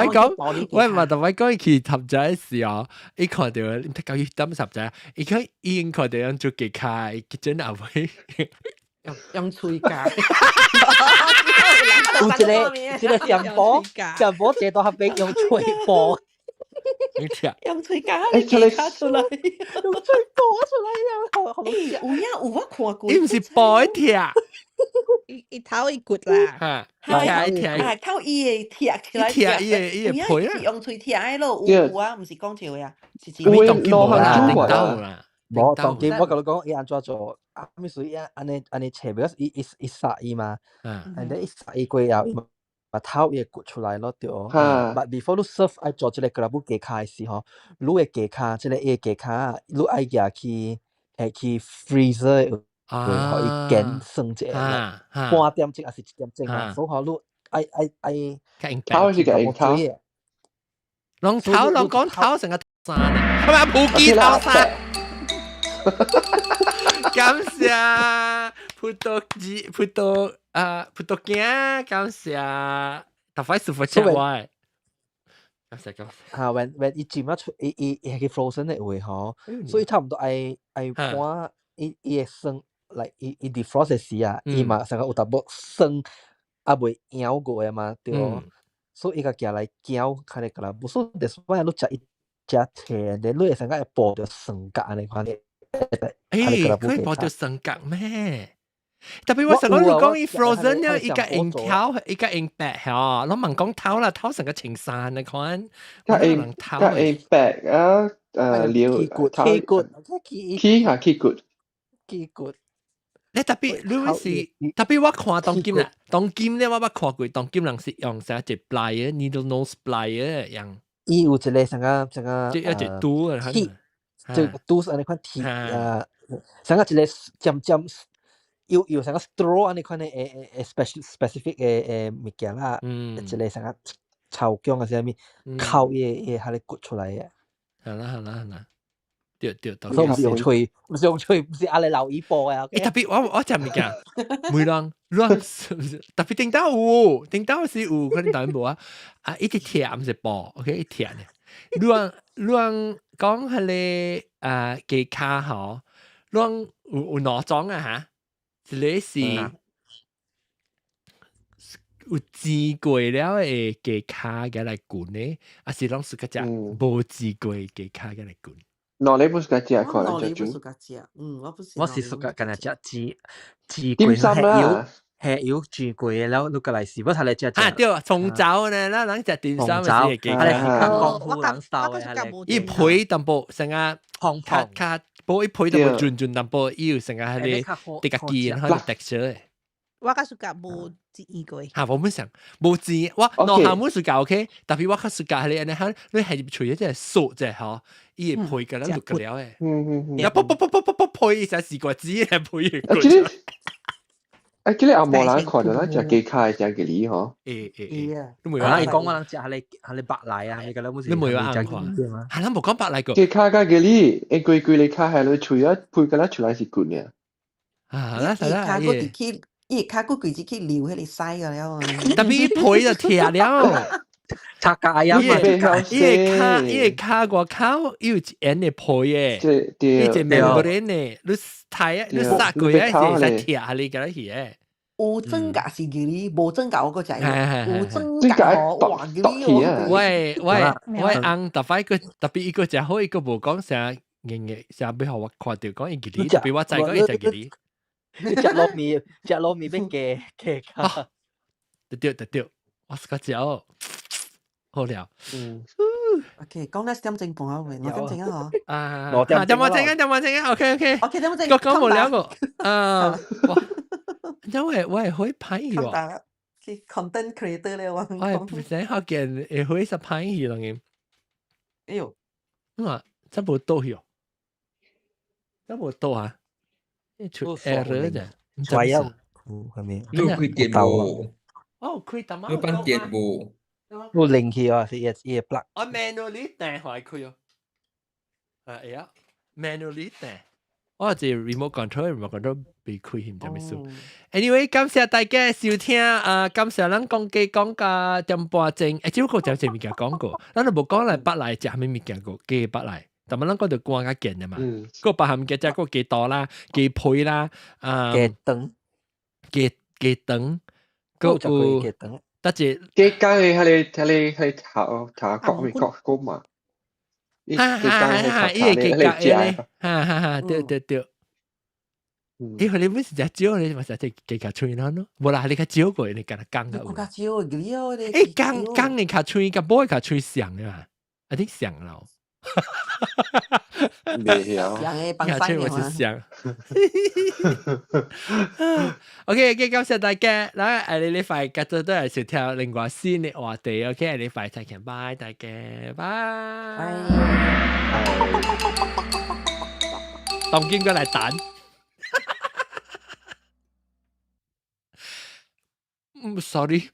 佢講去氹仔嘅時候，一看到你睇到佢抌十隻，一看已看到樣做雞卡，佢真係會用喙夾。有一個上波借到合併用吹波。用喙夾雞卡出來，用嘴播出來呀！有我看過。你唔是播一條？一頭一骨啦，係靠伊嘅貼起來，伊嘅配啊，用喙貼喺度有啊，唔是講笑呀，是真。你當見冇啦，頂到啦，冇當見我同你講，伊安怎做？咪屬於安尼切，because 伊殺伊嘛，and then 伊殺伊過後，把頭伊骨出來咯，對哦。But before 你 serve 愛做即個格拉布雞卡嘅時候，你嘅雞卡，即個伊雞卡，你愛夾去 freezer。可以減生者，半點鐘還是1點鐘啊？所以話你愛頭是個頭，龍講頭成個山啊，係咪普吉頭山？感謝葡萄鏡，感謝特快師傅請我。感謝。when 伊浸咗出，伊係去 frozen 嘅位嗬，所以差唔多愛半伊嘅生。嚟伊 defrost 嘅時啊，伊嘛成個有淡薄生，啊未咬過嘅嘛，對哦。所以伊個夾來攪，看你個啦，無所謂，所以你食一隻甜的，你會成個會爆到生格安尼款嘅。可以爆到生格咩？特別我成個你講伊 frozen 咧，伊個硬條，伊個硬白嚇，我問講頭啦，頭成個青山嘅款，個硬白啊，料氣骨。你特別我看當金啦，當金咧我捌看過，當金人是用啥隻 plier needle nose plier 樣。伊有一個成個即係一隻刀啊，即個刀安尼款鐵啊，成個一個尖有成個 straw 安尼款嘅specific 嘅物件啦，一個成個草薑啊，啥物烤嘢係你骨出來嘅。係啦。對，所以唔是用吹，唔是阿你留意播啊。特別我就唔講，每人特別頂到是有可能當然冇啊。一啲貼唔是播 ，OK 一貼呢。亂講係你雞卡嗬，亂有哪種啊嚇？一個是有煎過了嘅雞卡嘅來滾呢，還是攏是嗰隻冇煎過嘅雞卡嘅來滾？哪裡不是個食？我哪裡不是個食？我不是。我是屬緊係食煎點心啦，係要煎過嘅，แล้ว你個來是，我睇你食對，從早呢，咱人食點心嘅是幾係講湖南style嘅，一配淡薄成個卡，不過一配淡薄轉淡薄，要成個係你啲個堅，係啲 texture。我較屬緊冇煎過。嚇，我們想冇煎，我內行冇屬緊 OK，特別我較屬緊係你係你係除咗即係素啫嗬，伊係配嘅啦，錄嘅了誒。有啵配就試過煎係配嘅。actually 阿冇人看到啦，就雞卡就嘅哩嗬。你冇話你講我諗係你白奶啊，你覺得冇事？你冇有眼看？係啦，冇講白奶個。雞卡嘅哩，一句你卡係你除咗配嘅啦，出來是滾嘅。啦，伊卡骨佢自己撩喺你腮個了，特別配就貼了，拆架呀，伊卡個口要演嘅配嘅，伊隻 membrane 嘅，你睇你殺佢啊，係貼下你嗰啲嘢。有真假是佢哩，無真假我個仔，有真假我話佢哩。喂，硬特別一個就好，一個無講成硬成俾我看到講伊佢哩，特別我知講伊就佢哩。食糯米變嘅卡，對，我是個椒，好了。OK，講得點正半啊？我點正啊？嗬。點正啊 ？OK。OK，點正？講冇兩個。因為我係可以拍喎。content creator 咧，我唔使學見，會實拍戲咯嘅。哎呦，真冇到喎，真冇到啊！出 error 啫，係啊，係咪？都開電喎，開點啊？都班電喎，都零起啊，是一 plug。我 manually 訂開佢哦，啊 manually 訂。我只 remote control 被開險就咪數。Anyway， 感謝大家收聽感謝咱講機講價點半鐘，只不過就物件講過，咱都冇講嚟北來食咩物件個雞北來，但係咱講到關較勁嘅嘛，個北鹹嘅即係個雞多啦、雞配啦、雞蛋、雞蛋，個有雞蛋，得隻雞雞係頭國美國高嘛？哈，伊個雞雞咧，哈，對。咦，佢哋本時就招你，咪就係幾架吹啦咯。冇啦，你個招過，你隔得更我架招個料咧。誒，更你卡吹，個波卡吹上嘅嘛，一定上咯。未有。上嘅幫吹我是上。OK， 感謝大家。嗱，你快繼續都係收聽另外新嘅話題。OK， 你快再見，拜大家，拜。當見過嚟蛋。sorry，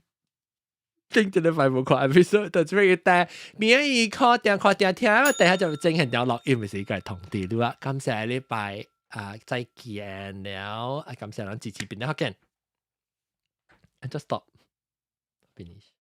聽住你快冇看 episode， 就做嘅但明日一看定聽，我等下就整很條錄音嘅時間通知你啊。感謝禮拜再見了，感謝人支持邊啲學見 ，and just stop finish。